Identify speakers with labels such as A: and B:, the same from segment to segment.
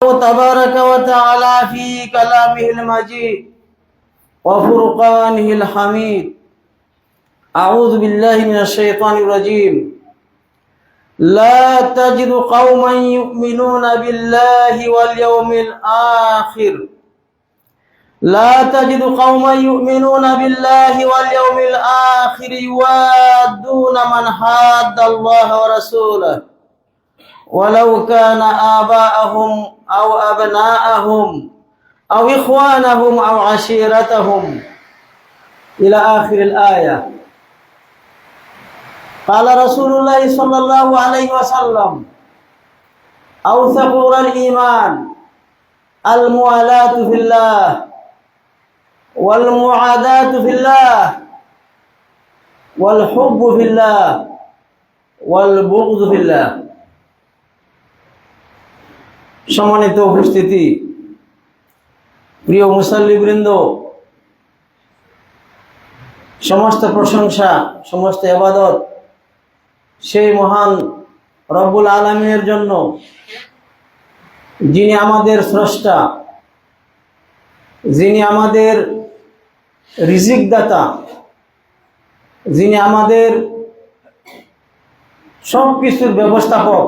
A: تبارك وتعالى في كلامه المجيد وفرقانه الحميد. أعوذ بالله من الشيطان الرجيم. لا تجد قوما يؤمنون بالله واليوم الآخر لا تجد قوما يؤمنون بالله واليوم الآخر يوادون من حاد الله ورسوله ولو كان آباءهم أو أبناءهم أو إخوانهم أو عشيرتهم إلى آخر الآية. قال رسول الله صلى الله عليه وسلم: أوثق الإيمان الموالاة في الله والمعاداة في الله والحب في الله والبغض في الله. সম্মানিত উপস্থিতি, প্রিয় মুসাল্লিবৃন্দ, সমস্ত প্রশংসা, সমস্ত ইবাদত সেই মহান রব্বুল আলামিনের জন্য, যিনি আমাদের স্রষ্টা, যিনি আমাদের রিজিক দাতা, যিনি আমাদের সব কিছুর ব্যবস্থাপক,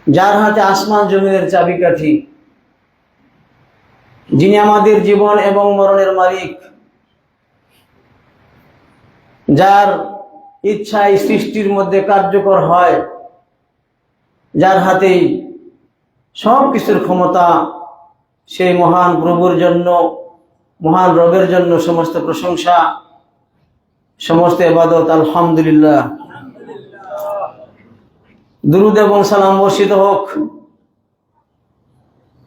A: যার হাতে আসমান জমিনের চাবিকাঠি, যিনি আমাদের জীবন এবং মরণের মালিক, যার ইচ্ছায় সৃষ্টির মধ্যে কার্যকর হয়, যার হাতেই সব কিছুর ক্ষমতা, সেই মহান প্রভুর জন্য, মহান রবের জন্য সমস্ত প্রশংসা, সমস্ত ইবাদত আলহামদুলিল্লাহ। দুরূদ এবং সালাম বর্ষিত হোক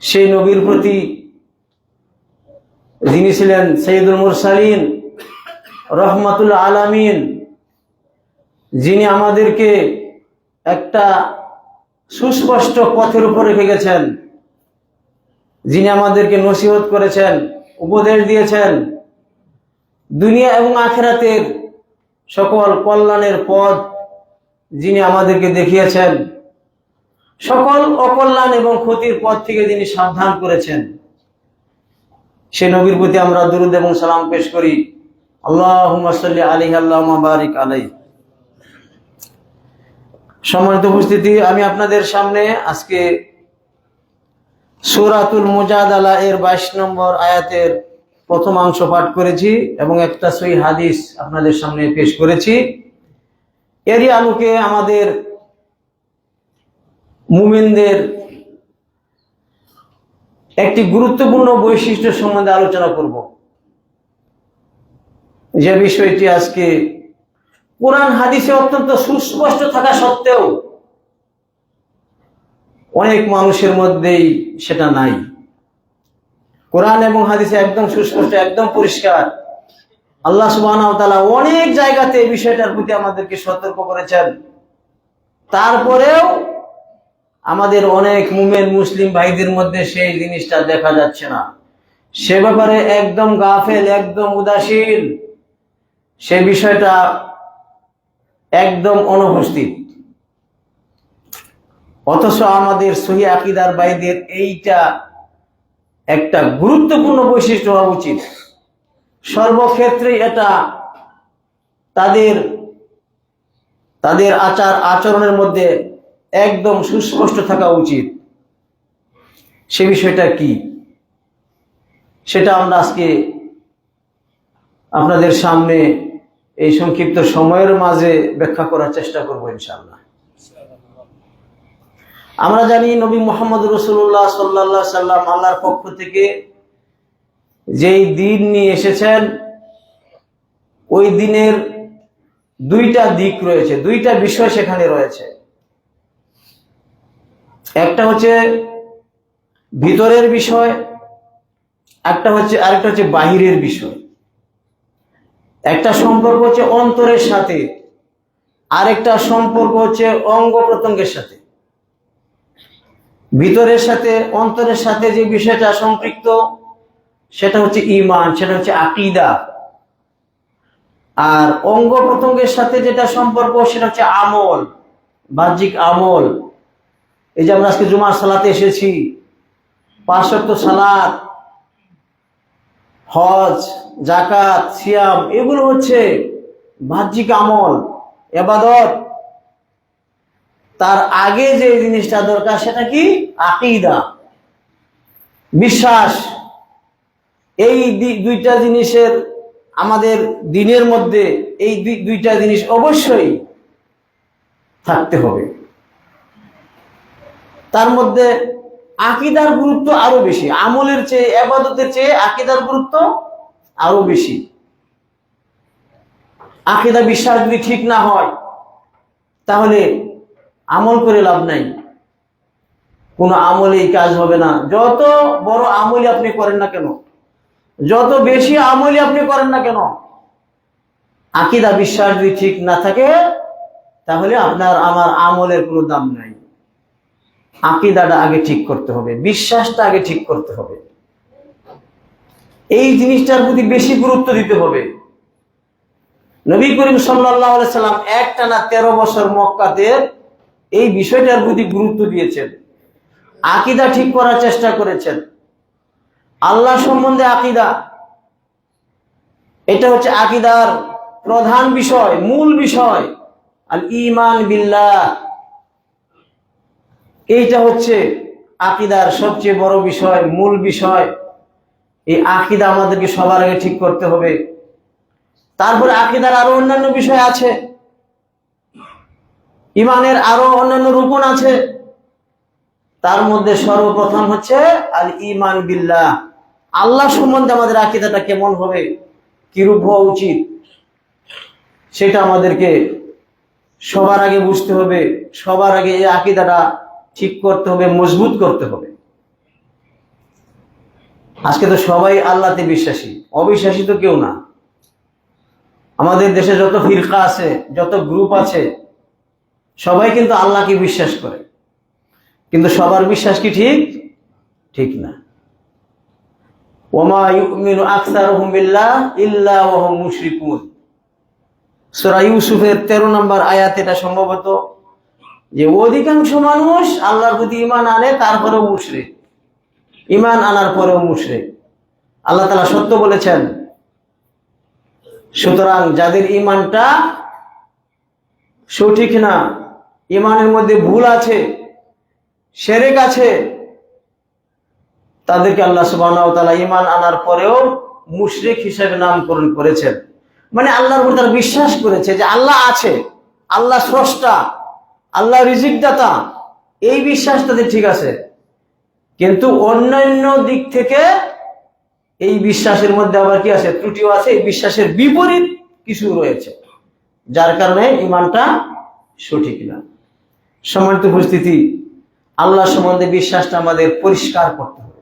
A: সেই নবীর প্রতি, যিনি ছিলেন সাইয়্যিদুল মুরসালিন, রহমাতুল আলামিন, যিনি আমাদেরকে একটা সুস্পষ্ট পথের উপর রেখে গেছেন, যিনি আমাদেরকে নসিহত করেছেন, উপদেশ দিয়েছেন, দুনিয়া এবং আখিরাতের সকল কল্যাণের পথ যিনি আমাদেরকে দেখিয়েছেন, সকল অকল্যাণ এবং ক্ষতির পথ থেকে যিনি সাবধান করেছেন, সে নবীর প্রতি আমরা দুরূদ এবং সালাম পেশ করি। আল্লাহুম্মা সাল্লি আলাইহি আল্লাহুম্মা বারিক আলাইহি। সম্মানিত উপস্থিতি, আমি আপনাদের সামনে আজকে সূরাতুল মুজাদালা এর 22 নম্বর আয়াতের প্রথম অংশ পাঠ করেছি এবং একটা সহিহ হাদিস আপনাদের সামনে পেশ করেছি। এরই আলোকে আমাদের মুমিনদের একটি গুরুত্বপূর্ণ বৈশিষ্ট্য সম্বন্ধে আলোচনা করব, যে বিষয়টি আজকে কোরআন হাদিসে অত্যন্ত সুস্পষ্ট থাকা সত্ত্বেও অনেক মানুষের মধ্যেই সেটা নাই। কোরআন এবং হাদিসে একদম সুস্পষ্ট, একদম পরিষ্কার। আল্লাহ সুবহানাহু ওয়া তাআলা অনেক জায়গাতে এই বিষয়টার প্রতি আমাদেরকে সতর্ক করেছেন, তারপরেও আমাদের অনেক মুমিন মুসলিম ভাইদের মধ্যে সেই জিনিসটা দেখা যাচ্ছে না। সে ব্যাপারে একদম গাফেল, একদম উদাসীন, সে বিষয়টা একদম অনুপস্থিত। অথচ আমাদের সহিহ আকীদার ভাইদের এইটা একটা গুরুত্বপূর্ণ বৈশিষ্ট্য হওয়া উচিত। সর্বক্ষেত্রে এটা তাদের আচার আচরণের মধ্যে একদম সুস্পষ্ট থাকা উচিত। সে বিষয়টা কি, সেটা আমরা আজকে আপনাদের সামনে এই সংক্ষিপ্ত সময়ের মাঝে ব্যাখ্যা করার চেষ্টা করব ইনশাআল্লাহ। আমরা জানি নবী মুহাম্মদ রাসূলুল্লাহ সাল্লাল্লাহু আলাইহি সাল্লাম আল্লাহর পক্ষ থেকে যেই দিন নিয়ে এসেছেন, ওই দিনের দুইটা দিক রয়েছে, দুইটা বিষয় সেখানে রয়েছে। একটা হচ্ছে ভিতরের বিষয়, আরেকটা হচ্ছে বাহিরের বিষয়। একটা সম্পর্ক হচ্ছে অন্তরের সাথে, আরেকটা সম্পর্ক হচ্ছে অঙ্গ প্রত্যঙ্গের সাথে। ভিতরের সাথে, অন্তরের সাথে যে বিষয়টা সম্পৃক্ত, সেটা হচ্ছে ঈমান, সেটা হচ্ছে আকীদা। আর অঙ্গ প্রত্যঙ্গের সাথে যেটা সম্পর্ক, সেটা হচ্ছে আমল, বাহ্যিক আমল। এই যে আমরা আজকে জুমার সালাতে এসেছি, 5 ওয়াক্ত সালাত, হজ, যাকাত, সিয়াম, এগুলো হচ্ছে বাহ্যিক আমল, ইবাদত। তার আগে যে জিনিসটা দরকার সেটা কি? আকীদা, বিশ্বাস। এই দুইটা জিনিসের আমাদের দিনের মধ্যে এই দুইটা জিনিস অবশ্যই থাকতে হবে। তার মধ্যে আকীদার গুরুত্ব আরো বেশি, আমলের চেয়ে, ইবাদতের চেয়ে আকীদার গুরুত্ব আরো বেশি। আকীদা বিশ্বাস যদি ঠিক না হয় তাহলে আমল করে লাভ নাই, কোনো আমলেই কাজ হবে না। যত বড় আমলই আপনি করেন না কেন, যত বেশি আমলই আপনি করেন না কেন, আকীদা বিশ্বাস যদি ঠিক না থাকে তাহলে আপনার আমার আমলের কোনো দাম নাই। আকীদাটা আগে ঠিক করতে হবে, বিশ্বাসটা আগে ঠিক করতে হবে, এই জিনিসটার প্রতি বেশি গুরুত্ব দিতে হবে। নবী করিম সাল্লাল্লাহু আলাইহি সাল্লাম একটানা 13 বছর মক্কাতে এই বিষয়টার প্রতি গুরুত্ব দিয়েছেন, আকীদা ঠিক করার চেষ্টা করেছেন। আল্লাহ সম্বন্ধে আকীদা, এটা হচ্ছে আকীদার প্রধান বিষয়, মূল বিষয়। আল ঈমান বিল্লাহ, এইটা হচ্ছে আকীদার সবচেয়ে বড় বিষয়, মূল বিষয়। এই আকীদা আমাদেরকে সবার আগে ঠিক করতে হবে। তারপরে আকীদার আরো অন্যান্য বিষয় আছে, ঈমানের আরো অন্যান্য রূপন আছে। তার মধ্যে সর্বপ্রথম হচ্ছে আল ঈমান বিল্লাহ, আল্লাহ সম্বন্ধে আমাদের আকীদাটা কেমন হবে, কিরূপ হওয়া উচিত, সেটা আমাদেরকে সবার আগে বুঝতে হবে। সবার আগে এই আকীদাটা ঠিক করতে হবে, মজবুত করতে হবে। আজকে তো সবাই আল্লাহতে বিশ্বাসী, অবিশ্বাসী তো কেউ না। আমাদের দেশে যত ফিরকা আছে, যত গ্রুপ আছে, সবাই কিন্তু আল্লাহকে বিশ্বাস করে, কিন্তু সবার বিশ্বাস কি ঠিক? ঠিক না। ওয়ামা ইউমিনু আকসারুহুম বিল্লাহ ইল্লা ওয়া হুম মুশরিকুন, সূরা ইউসুফের 13 নম্বর আয়াত। এটা সম্ভবত যে অধিকাংশ মানুষ আল্লাহর প্রতি ঈমান আনে, তারপরেও মুশরিক, ঈমান আনার পরেও মুশরিক। আল্লাহ তাআলা সত্য বলেছেন। সুতরাং যাদের ঈমানটা সঠিক না, ঈমানের মধ্যে ভুল আছে, শিরক আছে, তাদেরকে আল্লাহ সুবহানাহু ওয়া তাআলা ঈমান আনার পরেও মুশরিক হিসেবে নামকরণ করেছেন। মানে আল্লাহর উপর তারা বিশ্বাস করেছে যে আল্লাহ আছে, আল্লাহ স্রষ্টা, আল্লাহ রিজিক দাতা, এই বিশ্বাস তাদের ঠিক আছে, কিন্তু অন্যান্য দিক থেকে এই বিশ্বাসের মধ্যে আবার কি আছে? ত্রুটিও আছে। এই বিশ্বাসের বিপরীত কিছু রয়েছে, যার কারণে ঈমানটা সঠিক না। সম্মানিত উপস্থিতি, আল্লাহ সম্বন্ধে বিশ্বাসটা আমাদের পরিষ্কার করতে হবে।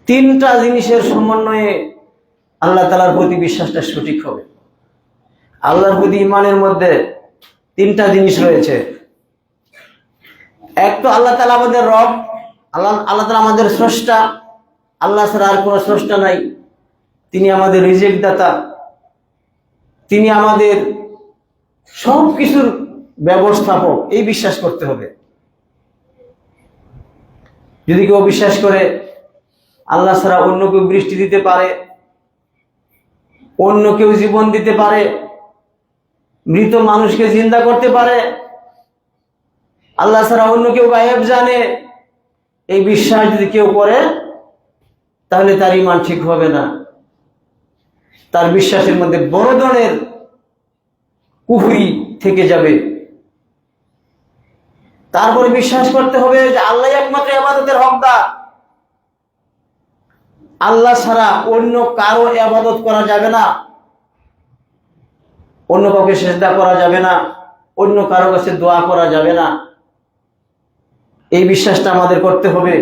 A: 3টা জিনিসের সমন্বয়ে আল্লাহ তাআলার প্রতি বিশ্বাসটা সঠিক হবে। আল্লাহর প্রতি ঈমানের মধ্যে 3টা জিনিস রয়েছে। এক তো আল্লাহ তাআলা আমাদের রব, আল্লাহ তাআলা আমাদের স্রষ্টা, আল্লাহ ছাড়া আর কোনো স্রষ্টা নাই। তিনি আমাদের রিজিক দাতা, তিনি আমাদের সব কিছুর ব্যবস্থাপক, এই বিশ্বাস করতে হবে। যদি কেউ বিশ্বাস করে আল্লাহ ছাড়া অন্য কেউ বৃষ্টি দিতে পারে, অন্য কেউ জীবন দিতে পারে, মৃত মানুষকে জিন্দা করতে পারে, আল্লাহ ছাড়া অন্য কেউ গায়েব জানে, এই বিশ্বাস যদি কেউ করে তাহলে তার ঈমান ঠিক হবে না। তার বিশ্বাসের মধ্যে বড় ধরনের কুফরি থেকে যাবে। তারপরে বিশ্বাস করতে হবে যে আল্লাহ একমাত্র ইবাদতের হকদার, আল্লাহ ছাড়া অন্য কারো ইবাদত করা যাবে না, অন্য কাউকে সিজদা করা যাবে না, অন্য কারো কাছে দোয়া করা যাবে না। এই বিশ্বাসটা আমাদের করতে হবে।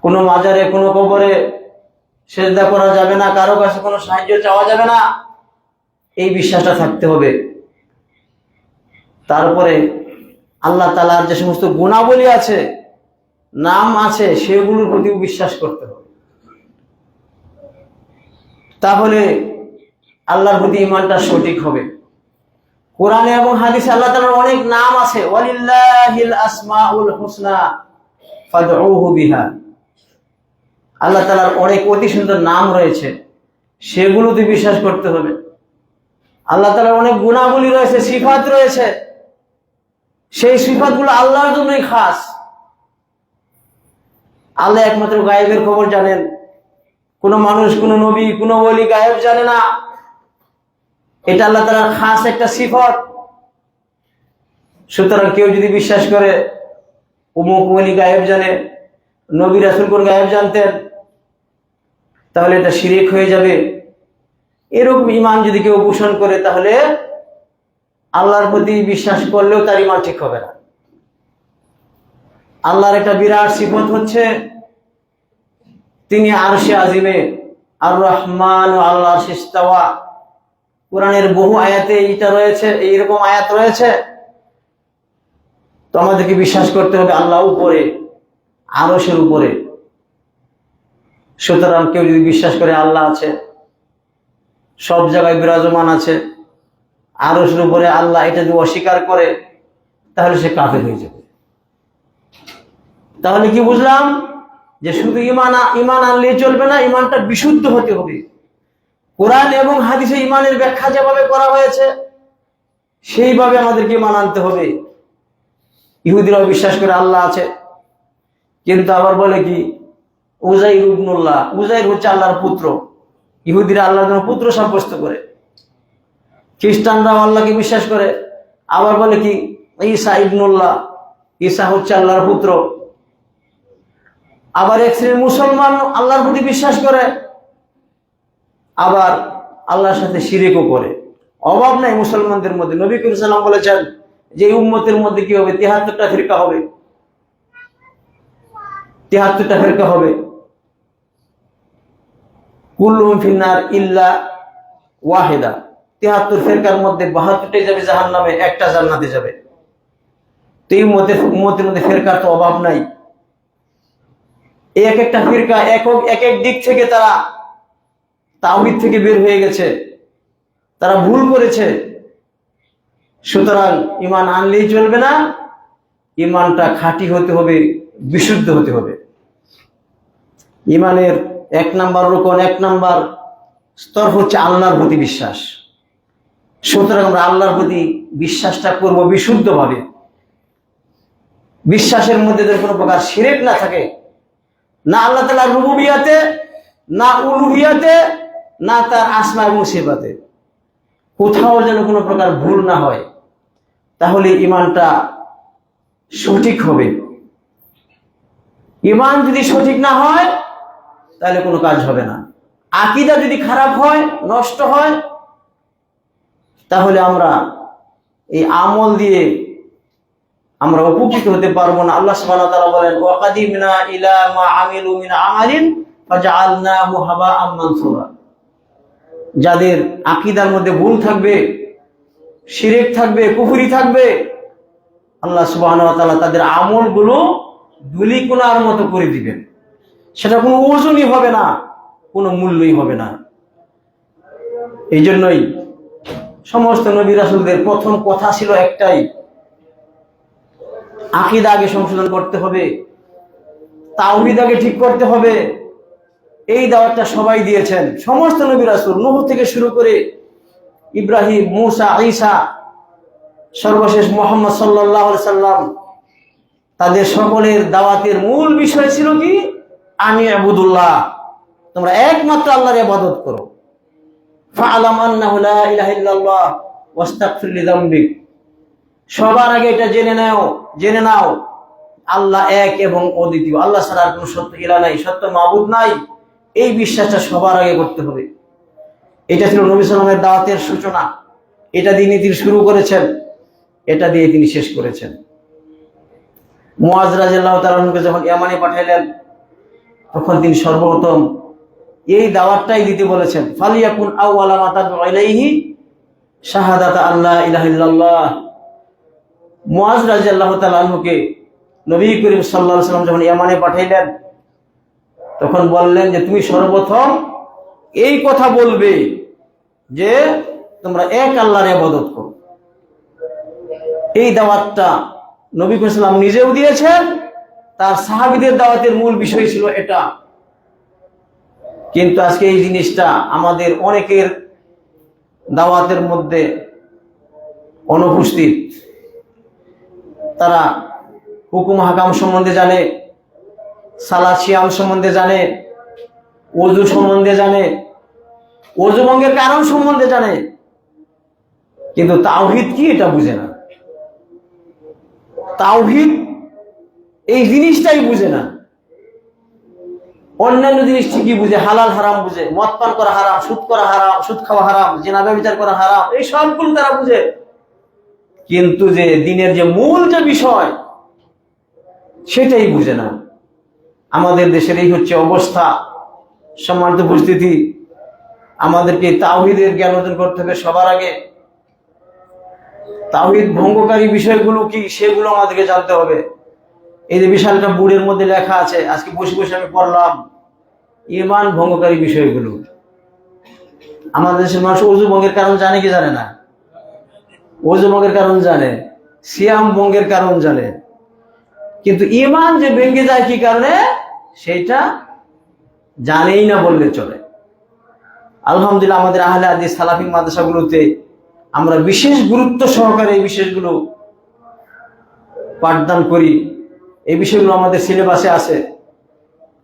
A: কোনো মাজারে, কোনো কবরে সিজদা করা যাবে না, কারো কাছে কোনো সাহায্য চাওয়া যাবে না, এই বিশ্বাসটা থাকতে হবে। তারপরে আল্লাহ তাআলার যে সমস্ত গুণাবলী আছে, নাম আছে, সেগুলোর প্রতিও বিশ্বাস করতে হবে। তাহলে আল্লাহর প্রতি ঈমানটা সঠিক হবে। কোরআনে এবং হাদিসে আল্লাহ তাআলার অনেক নাম আছে, ওয়ালিল্লাহিল আসমাউল হুসনা ফাদউহু বিহা। আল্লাহ তাআলার অনেক অতি সুন্দর নাম রয়েছে, সেগুলোতে বিশ্বাস করতে হবে। আল্লাহ তাআলার অনেক গুণাবলী রয়েছে, সিফাত রয়েছে, সেই সিফাতগুলো আল্লাহর জন্যই খাস। আল্লাহ একমাত্র গায়েবের খবর জানেন। কোন মানুষ, কোন নবী, কোন ওলি গায়েব জানে না। এটা আল্লাহ তাআলার খাস একটা সিফাত। সুতরাং কেউ যদি বিশ্বাস করে অমুক ওলি গায়েব জানে, নবী রাসূল কোন গায়েব জানতেন, তাহলে এটা শিরক হয়ে যাবে। এরকম ঈমান যদি কেউ পোষণ করে, তাহলে আল্লাহর প্রতি বিশ্বাস করলেও তার ঈমান ঠিক হবে না। আল্লাহর একটা বিরাট সিফত হচ্ছে তিনি আরশে আজিমে আর রহমান ও আল্লাহর ইস্তাওয়া। কোরআনের বহু আয়াতে এটা রয়েছে, এইরকম আয়াত রয়েছে। তো আমাদেরকে বিশ্বাস করতে হবে আল্লাহ উপরে, আরশের উপরে। সুতরাং কেউ যদি বিশ্বাস করে আল্লাহ আছে, সব জায়গায় বিরাজমান আছে, আরশের উপরে আল্লাহ, এটা যদি অস্বীকার করে, তাহলে সে কাফের হয়ে যাবে। তাহলে কি বুঝলাম? যে শুধু ঈমান আনলেই চলবে না, ঈমানটা বিশুদ্ধ হতে হবে। কোরআন এবং হাদিসে ঈমানের ব্যাখ্যা যেভাবে করা হয়েছে, সেইভাবে আমাদেরকে ঈমান আনতে হবে। ইহুদিরাও বিশ্বাস করে আল্লাহ আছে, কিন্তু আবার বলে কি উযাইর ইবনুল্লাহ, উযাইর হচ্ছে আল্লাহর পুত্র। ইহুদিরা আল্লাহর জন্য পুত্র সাব্যস্ত করে। খ্রিস্টানরাও আল্লাহকে বিশ্বাস করে, আবার বলে কি ঈসা ইবনুল্লাহ, ঈসা হচ্ছে আল্লাহর পুত্র। আবার এক শ্রেণীর মুসলমান আল্লাহর প্রতি বিশ্বাস করে, আবার আল্লাহর সাথে শিরকও করে। অভাব নাই মুসলমানদের মধ্যে। নবী করিম সাল্লাল্লাহু আলাইহি ওয়াসাল্লাম বলেছেন যে এই উম্মতের মধ্যে কি হবে, 73টা ফিরকা হবে, 73টা ফিরকা হবে। কুল্লুহুম ফিন্নার ইল্লা ওয়াহিদা। 73 ফিরকার মধ্যে 72টাই যাবে জাহান্নামে, একটা জান্নাতে যাবে। তো এই উম্মতের মধ্যে ফিরকার তো অভাব নাই। এক একটা ফিরকা এক এক দিক থেকে তারা তাওহীদ থেকে বের হয়ে গেছে, তারা ভুল করেছে। সুতরাং ঈমান আনলেই চলবে না, ঈমানটা খাঁটি হতে হবে, বিশুদ্ধ হতে হবে। ঈমানের 1 নাম্বার রুকন, 1 নাম্বার স্তর হচ্ছে আল্লাহর প্রতি বিশ্বাস। সুতরাং আমরা আল্লাহর প্রতি বিশ্বাসটা করব বিশুদ্ধভাবে। বিশ্বাসের মধ্যে যেন কোনো প্রকার শিরক না থাকে, না আল্লাহ তাআলার রুবুবিয়াতে, না উলুহিয়াতে, না তার আসমা এবং সিফাতে। কোথাও যেন কোনো প্রকার ভুল না হয়, তাহলে ঈমানটা সঠিক হবে। ঈমান যদি সঠিক না হয়, তাহলে কোনো কাজ হবে না। আকীদা যদি খারাপ হয়, নষ্ট হয়, তাহলে আমরা এই আমল দিয়ে আমরা উপকৃত হতে পারবো না। আল্লাহ সুবহানাহু ওয়া তাআলা বলেন, ওয়া কাদিমনা ইলা মা আমিলু মিন আমালিন ফাজআলনাহু হাবাআম মানসুরা। যাদের আকীদার মধ্যে ভুল থাকবে, শিরক থাকবে, কুফরি থাকবে, আল্লাহ সুবহানাহু ওয়া তাআলা তাদের আমলগুলো ধুলিকণার মতো করে দিবেন। সেটা কোনো ওজনই হবে না, কোনো মূল্যই হবে না। এই জন্যই সমস্ত নবী রাসূলদের প্রথম কথা ছিল একটাই, আকীদা আগে সংশোধন করতে হবে, তাওহীদ আগে ঠিক করতে হবে। এই দাওয়াতটা সবাই দিয়েছেন, সমস্ত নবী রাসূল, নূহ থেকে শুরু করে ইব্রাহিম, মূসা, ঈসা, সর্বশেষ মুহাম্মদ সাল্লাল্লাহু আলাইহি সাল্লাম। তাদের সকলের দাওয়াতের মূল বিষয় ছিল কি? আনি আবুদুল্লাহ, তোমরা একমাত্র আল্লাহর ইবাদত করো। ফাআলাম আন্নাহু লা ইলাহা ইল্লাল্লাহ ওয়াস্তাগফির লিযামবিক। সবার আগে এটা জেনে নাও আল্লাহ এক এবং অদ্বিতীয়, আল্লাহ ছাড়া আর কোনো সত্য ইলাহ নাই, সত্য মাবুদ নাই। এই বিশ্বাসটা সবার আগে করতে হবে। এটা ছিল নবী সাল্লাল্লাহু আলাইহি ওয়াসাল্লামের দাওয়াতের সূচনা। এটা দিয়ে তিনি শুরু করেছেন, এটা দিয়ে তিনি শেষ করেছেন। মুআয রাদিয়াল্লাহু তাআলা আনহুকে যখন ইয়ামানে পাঠাইলেন, তখন তিনি সর্বপ্রথম এই দাওয়াতটাই দিতে বলেছেন, ফালিয়াকুন আউওয়ালা মা তাদউ ইলাইহি শাহাদাতু আল্লা ইলাহা ইল্লাল্লাহ। মুআয রাদিয়াল্লাহু তাআলা আনহুকে নবী করিম সাল্লাল্লাহু আলাইহি ওয়াসাল্লাম যখন ইয়ামানে পাঠাইলেন, তখন বললেন যে তুমি সর্বপ্রথম এই কথা বলবে যে তোমরা এক আল্লাহর ইবাদত করো। এই দাওয়াতটা নবী করিম সাল্লাল্লাহু আলাইহি ওয়াসাল্লাম নিজেও দিয়েছেন, তার সাহাবীদের দাওয়াতের মূল বিষয় ছিল এটা। কিন্তু আজকে এই জিনিসটা আমাদের অনেকের দাওয়াতের মধ্যে অনুপস্থিত। তারা হুকুম হাকাম সম্বন্ধে জানে, সালাত সিয়াম সম্বন্ধে জানে, ওযু সম্বন্ধে জানে, ওযু ভঙ্গের কারণ সম্বন্ধে জানে, কিন্তু তাওহীদ কি এটা বুঝে না। তাওহীদ এই জিনিসটাই বুঝে না। অন্যান্য জিনিস ঠিকই বুঝে, হালাল হারাম বুঝে, মদ পান করা হারাম, সুদ করা হারাম, সুদ খাওয়া হারাম, জিনা ব্যভিচার করা হারাম, এই সবগুলো তারা বুঝে। কিন্তু যে দিনের যে মূল যে বিষয় সেটাই বুঝে না। আমাদের দেশের এই হচ্ছে অবস্থা। সম্মানিত উপস্থিতি, আমাদেরকে তাওহীদের জ্ঞান অর্জন করতে হবে। সবার আগে তাওহীদ ভঙ্গকারী বিষয়গুলো কি সেগুলো আমাদেরকে জানতে হবে। এই যে বিশালটা বুড়ের মধ্যে লেখা আছে, আজকে বসে বসে আমি পড়লাম ঈমান ভঙ্গকারী বিষয়গুলো। আমাদের দেশের মানুষ ওযু ভঙ্গের কারণ জানে কি জানে না? ওযু ভঙ্গের কারণ জানে, সিয়াম ভঙ্গের কারণ জানে, কিন্তু ঈমান যে ভেঙে যায় কি কারণে সেটা জানেই না বললে চলে। আলহামদুলিল্লাহ আমাদের আহলে হাদিস সালাফি মাদ্রাসাগুলোতে আমরা বিশেষ গুরুত্ব সহকারে এই বিষয়গুলো পাঠদান করি। এই বিষয়গুলো আমাদের সিলেবাসে আছে,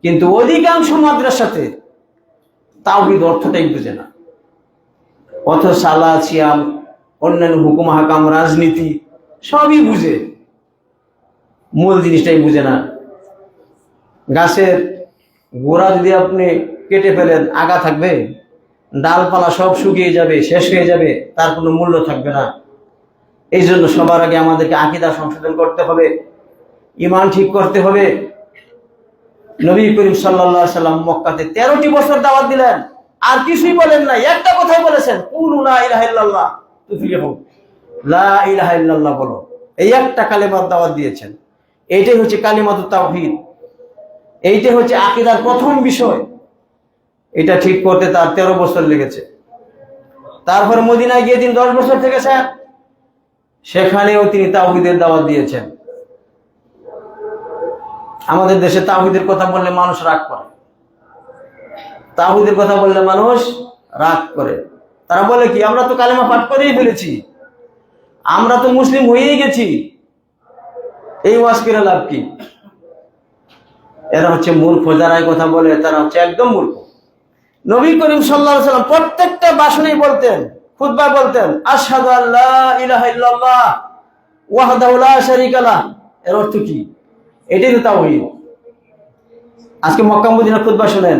A: কিন্তু অধিকাংশ মাদ্রাসাতে তাওহীদ অর্থটাই বুঝে না। অথচ সালাত সিয়াম, অন্যান্য হুকুম হাকাম, রাজনীতি সবই বুঝে, মূল জিনিসটাই বুঝে না। গাছের গোড়া যদি আপনি কেটে ফেলেন আগা থাকবে? ডালপালা সব শুকিয়ে যাবে, শেষ হয়ে যাবে, তার কোনো মূল্য থাকবে না। এই জন্য সবার আগে আমাদেরকে আকীদা সংশোধন করতে হবে, ঈমান ঠিক করতে হবে। নবী করিম সাল্লাল্লাহু আলাইহি সাল্লাম মক্কাতে 13টি বছর দাওয়াত দিলেন, আর কিছুই বলেন নাই। একটা কথাই বলেছেন, কুলু লা ইলাহা ইল্লাল্লাহ তুফলিহু, লা ইলাহা ইল্লাল্লাহ বলো। এই একটা কালেমার দাওয়াত দিয়েছেন। এইটাই হচ্ছে কালিমাতুত তাওহীদ, এইটাই হচ্ছে আকীদার প্রথম বিষয়। এটা ঠিক করতে তার 13 বছর লেগেছে। তারপরে মদিনায় গিয়ে তিনি 10 বছর থেকেছেন, সেখানেও তিনি তাওহীদের দাওয়াত দিয়েছেন। আমাদের দেশে তাওহীদের কথা বললে মানুষ রাগ করে, তাওহীদের কথা বললে মানুষ রাগ করে। তারা বলে কি, আমরা তো কালেমা পাঠ করেই ফেলেছি, আমরা তো মুসলিম হয়েই গেছি, এই ওয়াজ করে লাভ কি? এরা হচ্ছে মূর্খ। যারা এই কথা বলে তারা হচ্ছে একদম মূর্খ। নবী করিম সাল্লাল্লাহু আলাইহি ওয়াসাল্লাম প্রত্যেকটা ভাষণেই বলতেন, খুতবায় বলতেন, আশহাদু আল্লা ইলাহা ইল্লাল্লাহ ওয়াহদাহু লা শারীকা লাহ। এর অর্থ কি? এটাই তো তাওহীদ। আজকে মক্কা মদিনার খুতবা শুনেন,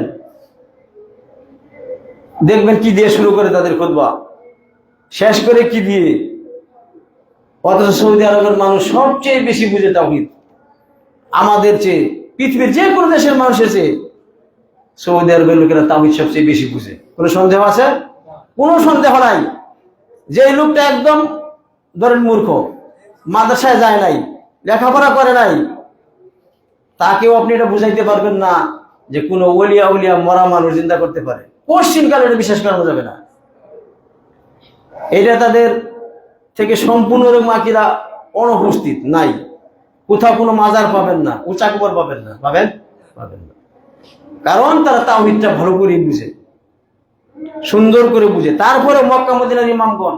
A: দেখবেন কি দিয়ে শুরু করে তাদের খুতবা, শেষ করে কি দিয়ে। অথচ সৌদি আরবের মানুষ সবচেয়ে বেশি বুঝে তাওহীদ আমাদের চেয়ে, পৃথিবীর যে কোনো দেশের মানুষের চেয়ে সৌদি আরবের লোকেরা তাওহীদ সবচেয়ে বেশি বুঝে। কোনো সন্দেহ আছে? কোনো সন্দেহ নাই। যে লোকটা একদম ধরেন মূর্খ, মাদ্রাসায় যায় নাই, লেখাপড়া করে নাই, তাকেও আপনি এটা বুঝাইতে পারবেন না যে কোনো ওলিয়া উলিয়া মরা মানুষ জিন্দা করতে পারে। পশ্চিমকালে এটা বিশ্বাস করানো যাবে না। এটা তাদের থেকে সম্পূর্ণ আকীদা অনুপস্থিত নাই। কোথাও কোনো মাজার পাবেন না, উঁচা কবর পাবেন না, পাবেন না। কারণ তারা তাওহীদটা ভালো করে বুঝে, সুন্দর করে বুঝে। তারপরে মক্কা মদিনার ইমামগণ,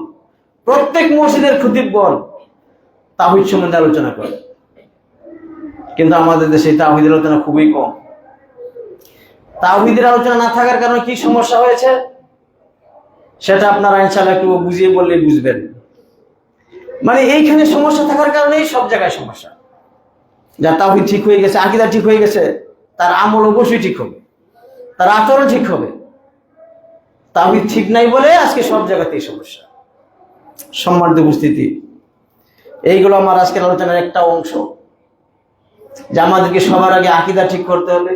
A: প্রত্যেক মসজিদের খতিবগণ তাওহীদ সম্বন্ধে আলোচনা করে। কিন্তু আমাদের দেশে তাওহীদের আলোচনা খুবই কম। তাওহীদের আলোচনা না থাকার কারণে কি সমস্যা হয়েছে সেটা আপনারা ইনশাআল্লাহ একটু বুঝিয়ে বললে বুঝবেন। মানে এইখানে সমস্যা থাকার কারণেই সব জায়গায় সমস্যা। যার তাওহীদ ঠিক হয়ে গেছে, আকীদা ঠিক হয়ে গেছে, তার আমল অবশ্যই ঠিক হবে, তার আচরণ ঠিক হবে। তাওহীদ ঠিক নাই বলে আজকে সব জায়গাতেই সমস্যা। সম্মানিত উপস্থিতি, এইগুলো আমার আজকের আলোচনার একটা অংশ, যে আমাদেরকে সবার আগে আকীদা ঠিক করতে হবে,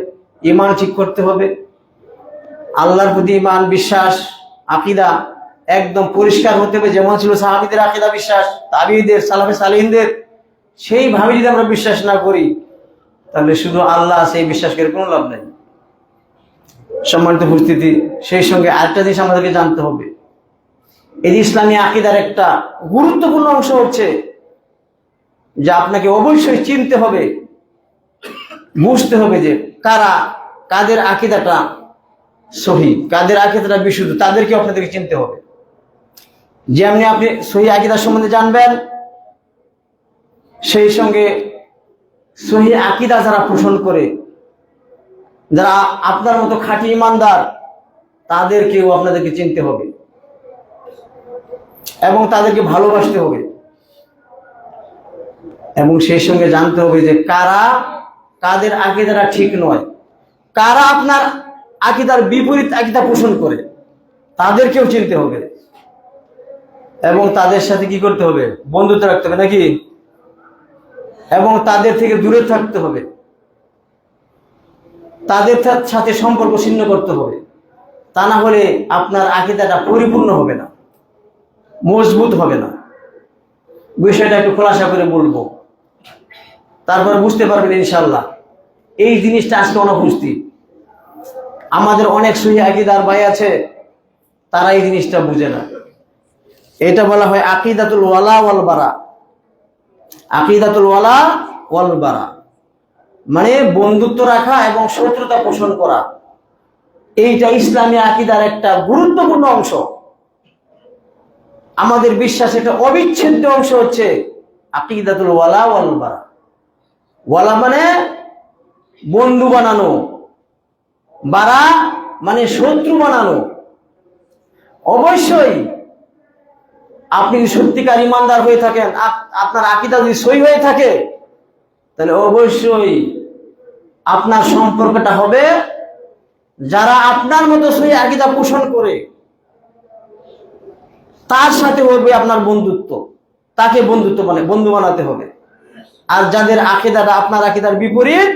A: ঈমান ঠিক করতে হবে। আল্লাহর প্রতি ঈমান, বিশ্বাস, আকীদা একদম পরিষ্কার হতে হবে, যেমন ছিল সাহাবীদের আকীদা বিশ্বাস, তাবিঈদের, সালাফে সালেহিনদের। সেইভাবে যদি আমরা বিশ্বাস না করি তাহলে শুধু আল্লাহ সেই বিশ্বাস করে কোনো লাভ নেই। সম্মানিত উপস্থিতি, সেই সঙ্গে আরেকটা জিনিস আমাদেরকে জানতে হবে, এই ইসলামী আকীদার একটা গুরুত্বপূর্ণ অংশ হচ্ছে যে আপনাকে অবশ্যই চিনতে হবে, বুঝতে হবে যে কাদের আকীদাটা সহি, কাদের আকীদাটা বিশুদ্ধ, তাদেরকে আপনাদেরকে চিনতে হবে। যেমনি আপনি সহি আকীদা সম্বন্ধে জানবেন, সেই সঙ্গে সহি আকীদা যারা পোষণ করে, যারা আপনার মতো খাঁটি ইমানদার, তাদেরকেও আপনাদেরকে চিনতে হবে এবং তাদেরকে ভালোবাসতে হবে। এবং সেই সঙ্গে জানতে হবে যে কাদের আকীদাটা ঠিক নয়, কারা আপনার আকীদার বিপরীত আকীদা পোষণ করে, তাদেরকেও চিনতে হবে এবং তাদের সাথে কি করতে হবে? বন্ধুত্ব রাখতে হবে নাকি? এবং তাদের থেকে দূরে থাকতে হবে, তাদের সাথে সম্পর্ক ছিন্ন করতে হবে। তা না হলে আপনার আকীদাটা পরিপূর্ণ হবে না, মজবুত হবে না। বিষয়টা একটু খোলাসা করে বলবো, তারপর বুঝতে পারবেন ইনশাআল্লাহ। এই জিনিসটা আজকে অনুপস্থিত। আমাদের অনেক সহি আকীদার ভাই আছে, তারা এই জিনিসটা বুঝে না। এটা বলা হয় আকীদাতুল ওয়ালা ওয়াল বারা। আকীদাতুল ওয়ালা ওয়াল বারা মানে বন্ধুত্ব রাখা এবং শত্রুতা পোষণ করা। এইটা ইসলামী আকীদার একটা গুরুত্বপূর্ণ অংশ। আমাদের বিশ্বাস একটা অবিচ্ছেদ্য অংশ হচ্ছে আকীদাতুল ওয়ালা ওয়াল বারা। ওয়ালা মানে বন্ধু বানানো, বারা মানে শত্রু বানানো। অবশ্যই আপনি যদি সত্যিকার ইমানদার হয়ে থাকেন, আপনার আকীদা যদি সহি হয়ে থাকে, তাহলে অবশ্যই আপনার সম্পর্কটা হবে যারা আপনার মতো সহি আকীদা পোষণ করে, তার সাথে হবে আপনার বন্ধুত্ব, তাকে বন্ধু বানাতে হবে। আর যাদের আকীদাটা আপনার আকীদার বিপরীত,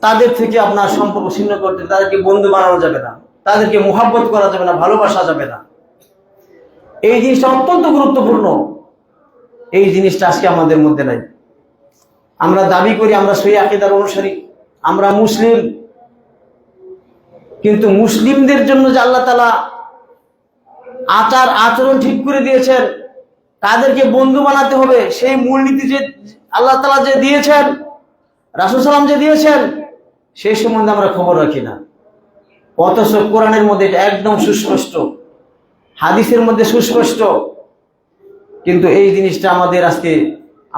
A: তাদের থেকে আপনার সম্পর্ক ছিন্ন করতে, তাদেরকে বন্ধু বানানো যাবে না, তাদেরকে মুহাব্বত করা যাবে না, ভালোবাসা যাবে না। এই জিনিসটা অত্যন্ত গুরুত্বপূর্ণ। এই জিনিসটা আজকে আমাদের মধ্যে নাই। আমরা দাবি করি আমরা সহি আকীদার অনুসারী, আমরা মুসলিম, কিন্তু মুসলিমদের জন্য যে আল্লাহ তাআলা আচরণ ঠিক করে দিয়েছেন, তাদেরকে বন্ধু বানাতে হবে, সেই মূলনীতি যে আল্লাহ তাআলা যে দিয়েছেন, রাসূল সাল্লাল্লাহু আলাইহি ওয়াসাল্লাম যে দিয়েছেন, সেই সম্বন্ধে আমরা খবর রাখি না। অথচ কোরআনের মধ্যে এটা একদম সুস্পষ্ট, হাদিসের মধ্যে সুস্পষ্ট, কিন্তু এই জিনিসটা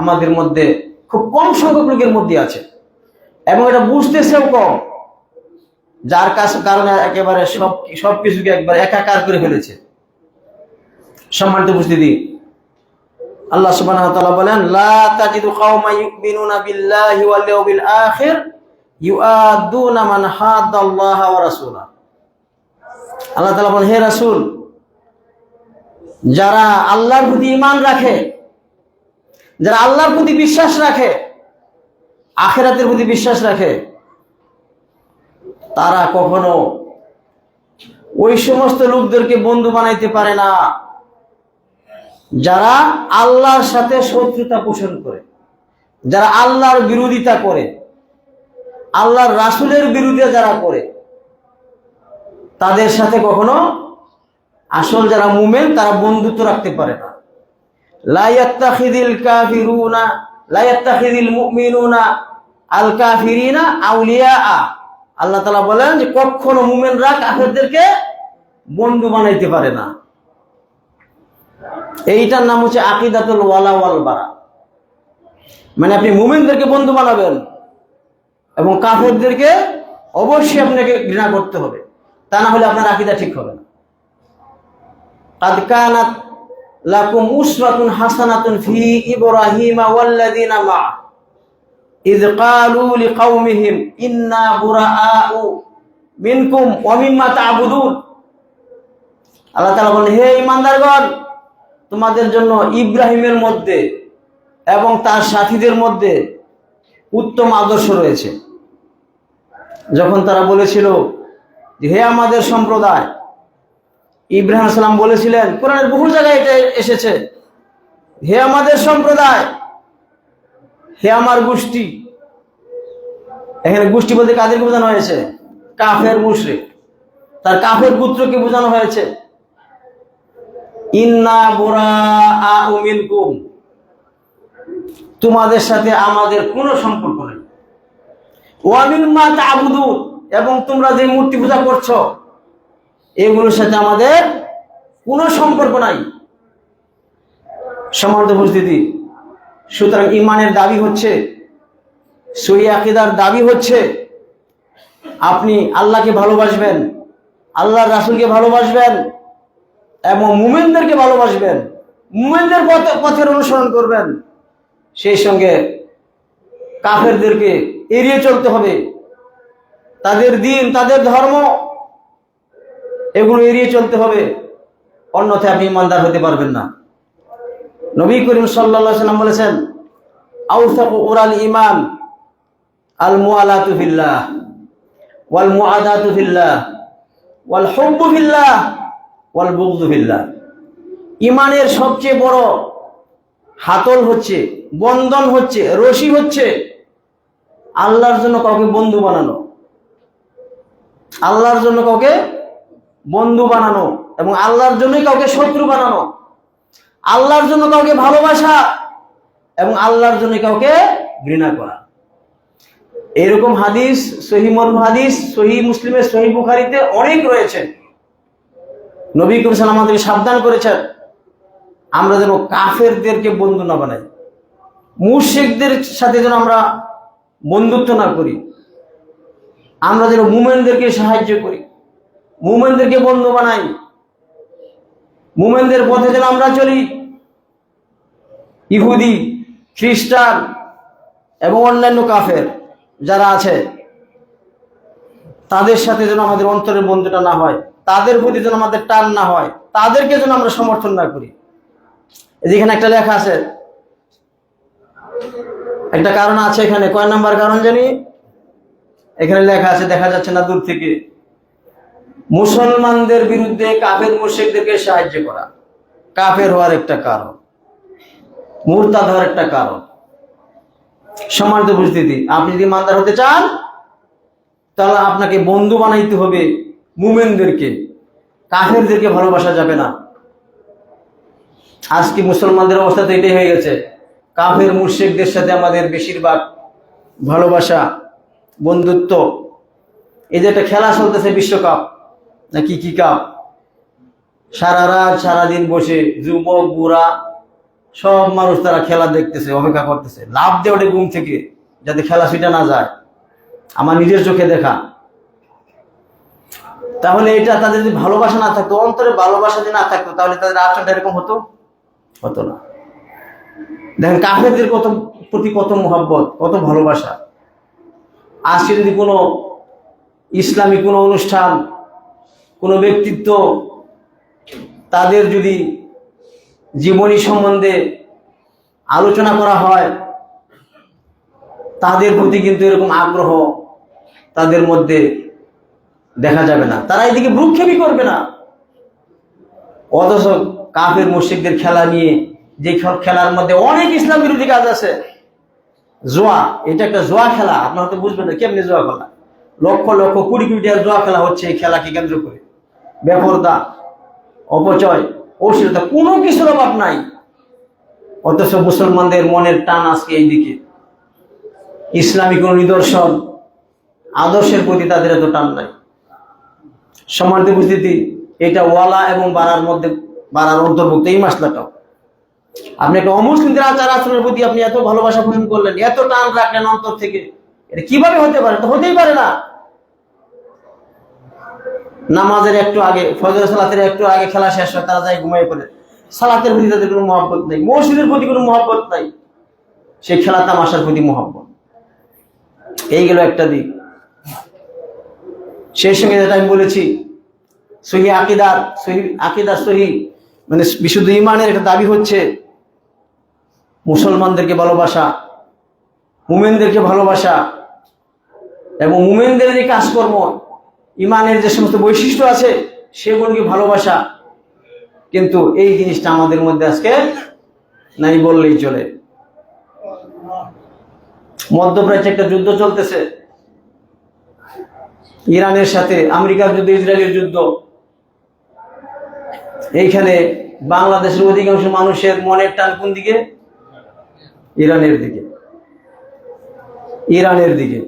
A: আমাদের মধ্যে খুব কম সংখ্যক লোকের মধ্যে আছে এবং এটা বুঝতেছেও কম, যার কারণে একেবারে সবকিছুকে একবার একাকার করে ফেলেছে। সম্মানিত উপস্থিতি, আল্লাহ সুবহানাহু ওয়া তাআলা বলেন, লা তাজিদু কওমান ইউমিনুনা বিল্লাহি ওয়াল ইয়াউমিল আখির ইউআদুনা মান হাদাল্লাহা ওয়া রাসূলা। আল্লাহ তাআলা বলেন, হে রাসূল, যারা আল্লাহর প্রতি ঈমান রাখে, যারা আল্লাহর প্রতি বিশ্বাস রাখে, আখিরাতের প্রতি বিশ্বাস রাখে, তারা কখনো ওই সমস্ত লোকদেরকে বন্ধু বানাইতে পারে না যারা আল্লাহর সাথে শত্রুতা পোষণ করে, যারা আল্লাহর বিরোধিতা করে, আল্লাহর রাসূলের বিরোধিতা যারা করে, তাদের সাথে কখনো আসল যারা মুমিন তারা বন্ধুত্ব রাখতে পারে না। লা ইয়াত্তাখিযুল মুমিনুনা আল কাফিরিনা আউলিয়া। আল্লাহ তাআলা বলেন যে কখনো মুমিনরা কাফেরদেরকে বন্ধু বানাইতে পারে না। এইটার নাম হচ্ছে আকীদাতুল ওয়ালা ওয়াল বারা। মানে আপনি মুমিনদেরকে বন্ধু বানাবেন এবং কাফেরদেরকে অবশ্যই আপনাকে ঘৃণা করতে হবে, তা না হলে আপনার আকীদা ঠিক হবে না। قد كانت لكم أسوة حسنة في إبراهيم والذين معه إذ قالوا لقومهم إنا براء منكم ومما تعبدون। আল্লাহ তাআলা বলেন, হে ঈমানদারগণ, তোমাদের জন্য ইব্রাহিমের মধ্যে এবং তার সাথীদের মধ্যে উত্তম আদর্শ রয়েছে। যখন তারা বলেছিল যে হে আমাদের সম্প্রদায়, ইব্রাহিম আলাইহিস সালাম বলেছিলেন, কোরআনের বহু জায়গায় এটা এসেছে, হে আমাদের সম্প্রদায়, হে আমার গোষ্ঠী। এখানে গোষ্ঠী বলতে কাদেরকে বোঝানো হয়েছে? কাফের মুশরিক, তার কাফের পুত্রকে বোঝানো হয়েছে। ইন্না বুরাআউ মিনকুম, তোমাদের সাথে আমাদের কোনো সম্পর্ক নেই। ওয়া মিম্মা তা'বুদুন, এবং তোমরা যে মূর্তি পূজা করছো এগুলোর সাথে আমাদের কোনো সম্পর্ক নাই। সম্মানিত উপস্থিতি, সুতরাং ঈমানের দাবি হচ্ছে, সহিহ আকীদার দাবি হচ্ছে আপনি আল্লাহকে ভালোবাসবেন, আল্লাহর রাসূলকে ভালোবাসবেন এবং মুমিনদেরকে ভালোবাসবেন, মুমিনদের পথের অনুসরণ করবেন। সেই সঙ্গে কাফেরদেরকে এড়িয়ে চলতে হবে। তাদের দিন, তাদের ধর্ম, এগুলো এড়িয়ে চলতে হবে, অন্যথায় আপনি ইমানদার হতে পারবেন না। নবী করিম সাল্লাল্লাহু আলাইহি ওয়াসাল্লাম বলেছেন, আওসাকু উরাল ঈমান আল মুআলাতু ফিল্লাহ ওয়াল মুআদাতু ফিল্লাহ ওয়াল হুব্বু ফিল্লাহ ওয়াল বুগযু ফিল্লাহ। ঈমানের সবচেয়ে বড় হাতল হচ্ছে, বন্ধন হচ্ছে, রশি হচ্ছে আল্লাহর জন্য কাউকে বন্ধু বানানো, আল্লাহর জন্য কাউকে বন্ধু বানানো এবং আল্লাহর জন্যই কাউকে শত্রু বানানো, আল্লাহর জন্য কাউকে ভালোবাসা এবং আল্লাহর জন্য কাউকে ঘৃণা করা। এরকম হাদিস সহিহ হাদিস সহিহ মুসলিমের, সহিহ বুখারীতে অনেক রয়েছে। নবী করিম সাল্লাল্লাহু আলাইহি ওয়াসাল্লাম আমাদেরকে সাবধান করেছেন আমরা যেন কাফেরদেরকে বন্ধু না বানাই, মুশরিকদের সাথে যেন আমরা বন্ধুত্ব না করি, আমরা যেন মুমিনদেরকে সাহায্য করি, মুমিনদেরকে বন্ধু বানাই, মুমিনদের পথে যেন আমরা চলি। ইহুদি, খ্রিস্টান এবং অন্যান্য কাফের যারা আছে তাদের সাথে যেন আমাদের অন্তরের বন্ধুটা না হয়, তাদের প্রতি যেন আমাদের টান না হয়, তাদেরকে যেন আমরা সমর্থন না করি। যেখানে একটা লেখা আছে, একটা কারণ আছে এখানে, কয় নাম্বার কারণ জানি, এখানে লেখা আছে, দেখা যাচ্ছে না দূর থেকে, মুসলমানদের বিরুদ্ধে কাফের মুশরিকদেরকে সাহায্য করা কাফের হওয়ার একটা কারণ, মুরতাদ হওয়ার একটা কারণ। সম্মানিত উপস্থিতি, আপনি যদি ইমানদার হতে চান তাহলে আপনাকে বন্ধু বানাইতে হবে মুমিনদেরকে, কাফেরদেরকে ভালোবাসা যাবে না। আজকে মুসলমানদের অবস্থা তো এটাই হয়ে গেছে, কাফের মুশরিকদের সাথে আমাদের বেশিরভাগ ভালোবাসা, বন্ধুত্ব। এই যে একটা খেলা চলতেছে বিশ্বকাপ না কি কাপ, সারা রাত সারাদিন বসে যুবক বুড়া সব মানুষ তারা খেলা দেখতেছে, অপেক্ষা করতেছে, লাভ দিয়ে ওঠে ঘুম থেকে যাতে খেলা ছুটে না যায়। আমার নিজের চোখে দেখা। তাহলে এটা তাদের যদি ভালোবাসা না থাকতো, অন্তরে ভালোবাসা যদি না থাকতো, তাহলে তাদের আচরণটা এরকম হতো না। দেখেন কাফেরদের প্রতি কত মহব্বত, কত ভালোবাসা। আজকে যদি কোনো ইসলামী কোনো অনুষ্ঠান, কোনো ব্যক্তিত্ব, তাদের যদি জীবনী সম্বন্ধে আলোচনা করা হয়, তাদের প্রতি কিন্তু এরকম আগ্রহ তাদের মধ্যে দেখা যাবে না, তারা এদিকে ভ্রুক্ষেপই করবে না। অথচ কাফের মুশরিকদের খেলা নিয়ে, যে খেলার মধ্যে অনেক ইসলাম বিরোধী কাজ আছে, জুয়া, এটা একটা জুয়া খেলা, আপনারা তো বুঝবেন না কেমনি জুয়া খেলা, লক্ষ লক্ষ কোটি কোটি টাকার জুয়া খেলা হচ্ছে এই খেলাকে কেন্দ্র করে। বেপরদা, অপচয়, অশ্লীলতা, কোনো কিছুর অভাব নাই। অথচ মুসলমানদের মনের টান আজকে এই দিকে, ইসলামী কোন নিদর্শন, আদর্শের প্রতি তাদের এত টান নাই। সম্মানিত উপস্থিতি, এটা ওয়ালা এবং বাড়ার মধ্যে বাড়ার অন্তর্ভুক্ত এই মাসলাটাও। আপনি একটা অমুসলিমদের আচার আচরণের প্রতি আপনি এত ভালোবাসা পোষণ করলেন, এত টান রাখলেন অন্তর থেকে, এটা কিভাবে হতে পারে? তো হতেই পারে না। নামাজের একটু আগে, ফজর সালাতের একটু আগে খেলা শেষ হয়, তারা যায় ঘুমিয়ে পড়ে। সালাতের প্রতি তাদের কোনো মহব্বত নাই, মসজিদের প্রতি কোনো মহব্বত নাই, সেই খেলা তামাশার প্রতি মহব্বত। এই গেল একটা দিক। সেই সঙ্গে যেটা আমি বলেছি, সহিহ আকীদার সহিহ মানে বিশুদ্ধ ঈমানের একটা দাবি হচ্ছে মুসলমানদেরকে ভালোবাসা, মুমিনদেরকে ভালোবাসা এবং মুমিনদের যে কাজকর্ম, ঈমানের যে সমস্ত বৈশিষ্ট্য আছে সেগুলোকে ভালোবাসা। কিন্তু এই জিনিসটা আমাদের মধ্যে আজকে নাই বললেই চলে। মধ্যপ্রাচ্যে একটা যুদ্ধ চলতেছে, ইরানের সাথে আমেরিকার যুদ্ধ, ইসরায়েলের যুদ্ধ। এইখানে বাংলাদেশের অধিকাংশ মানুষের মনের টান কোন দিকে? ইরানের দিকে,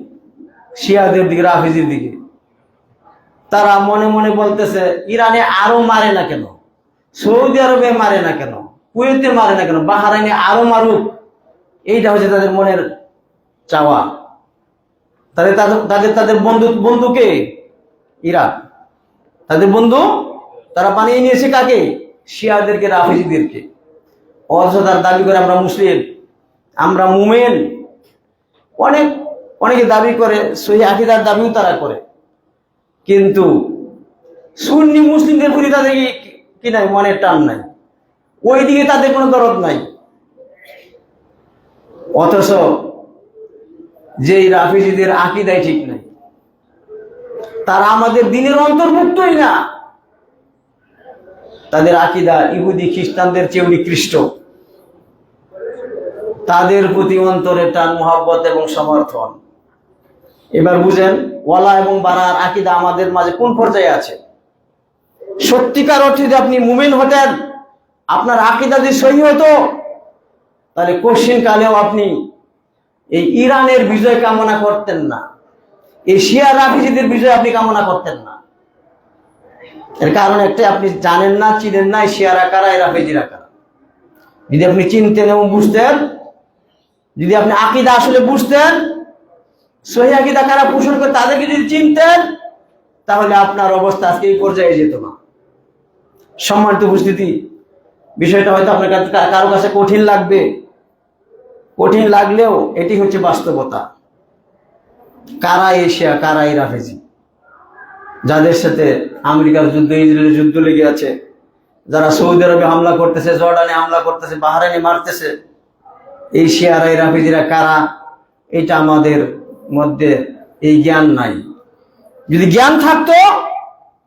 A: শিয়াদের দিকে, রাফিজির দিকে। তারা মনে মনে বলতেছে ইরানে আরো মারে না কেন, সৌদি আরবে মারে না কেন, কুয়েতে মারে না কেন, বাহরাইনে আরো মারুক। এইটা হচ্ছে তাদের মনের চাওয়া। তাদের তাদের তাদের বন্ধুকে ইরান, তাদের বন্ধু তারা বানিয়ে নিয়েছে কাকে? শিয়াদেরকে, রাফিজিদেরকে। অথচ তার দাবি করে আমরা মুসলিম, আমরা মুমেন। অনেকে দাবি করে, সহিহ আকীদার দাবিও তারা করে, কিন্তু সুন্নি মুসলিমদের প্রতি তাদের কি নাই, মনের টান নাই, ওইদিকে তাদের কোনো দরদ নাই। অথচ যেই রাফিজিদের আকীদাই ঠিক নাই, তারা আমাদের দিনের অন্তর্ভুক্তই না, তাদের আকীদা ইহুদি খ্রিস্টানদের চেয়ে নিকৃষ্ট। তাদের প্রতি অন্তরে টান, মুহাব্বত এবং সমর্থন। এবার বুঝেন ওয়ালা এবং বারার আকীদা আমাদের মাঝে কোন পর্যায়ে আছে। সত্যিকার অর্থে যদি আপনি মুমিন হতেন, আপনার আকীদা যদি সহি হতো, তাহলে কঠিন কালেও আপনি এই ইরানের বিজয় কামনা করতেন না, এই শিয়া রাফিজিদের বিজয় আপনি কামনা করতেন না। এর কারণ একটা, আপনি জানেন না, চিনেন না শিয়ারা কারা, রাফিজিরা কারা। যদি আপনি চিনতেন এবং বুঝতেন, যদি আপনি আকীদা আসলে বুঝতেন, সহিহ আকীদা কারা পোষণ করে তাদেরকে যদি চিনতেন, তাহলে আপনার অবস্থা আজকে এই পর্যায়ে যেত না। সম্মানিত উপস্থিতি, বিষয়টা হয়তো আপনার কারো কাছে কঠিন লাগবে, কঠিন লাগলেও এটি হচ্ছে বাস্তবতা। কারা এশিয়া, কারা এই রাফিজি, যাদের সাথে আমেরিকার যুদ্ধ, ইসরায়েলের যুদ্ধ লেগে আছে, যারা সৌদি আরবে হামলা করতেছে, জর্ডানে হামলা করতেছে, বাহরাইনে মারতেছে, এই শিয়ারা, এই রাফিজিরা কারা, এটা আমাদের মধ্যে এই জ্ঞান নাই। যদি জ্ঞান থাকতো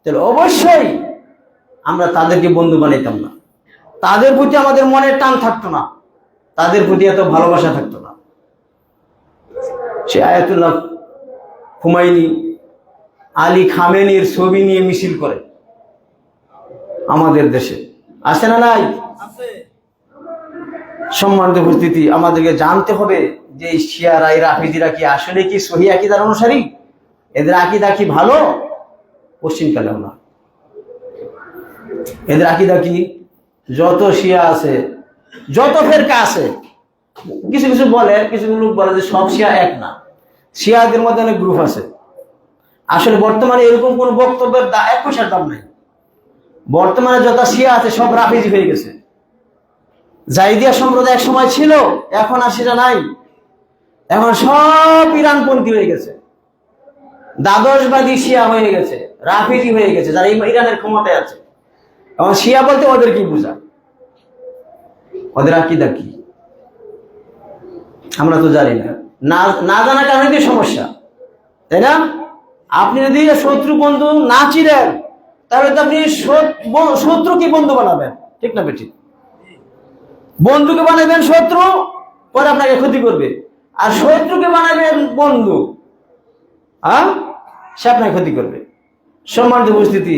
A: তাহলে অবশ্যই আমরা তাদেরকে বন্ধু বানাইতাম না, তাদের প্রতি আমাদের মনের টান থাকতো না, তাদের প্রতি এত ভালোবাসা থাকতো না। সে আয়াতুল্লাহ খুমাইনি, আলী খামেনির ছবি নিয়ে মিছিল করে আমাদের দেশে, আছে না নাই? সম্মানিত উপস্থিতি, আমাদেরকে জানতে হবে যে শিয়ারা, রাফিজিরা কি আসলে কি সহিহ আকীদার অনুসারী? এদের আকীদা কি ভালো? পশ্চিমকালেও না। এদের আকীদা কি? যত শিয়া আছে, যত ফেরকা আছে, কিছু কিছু লোক বলে যে সব শিয়া এক না, শিয়াদের মধ্যে অনেক গ্রুপ আছে। আসলে বর্তমানে এরকম কোন বক্তব্যের এক পয়সার দাম নাই। বর্তমানে যত শিয়া আছে সব রাফিজি হয়ে গেছে। জাইদিয়া সম্প্রদায় এক সময় ছিল, এখন আর সেটা নাই। এখন সব ইরানপন্থী হয়ে গেছে, দ্বাদশবাদী শিয়া হয়ে গেছে, রাফিজি হয়ে গেছে, যারা ইরানের ক্ষমতায় আছে। এখন শিয়া বলতে ওদের কি বোঝায়, ওদের আকীদা কি আমরা তো জানি না। না জানার কারণে কি সমস্যা, তাই না? আপনি যদি শত্রু বন্ধু না চিনেন, তাহলে তো আপনি শত্রু কি বন্ধু বানাবেন, ঠিক না বেঠিক? বন্ধুকে বানাবেন শত্রু, পরে আপনাকে ক্ষতি করবে। আর শত্রুকে বানাবেন বন্ধু, সে আপনাকে ক্ষতি করবে। সম্মানিত উপস্থিতি,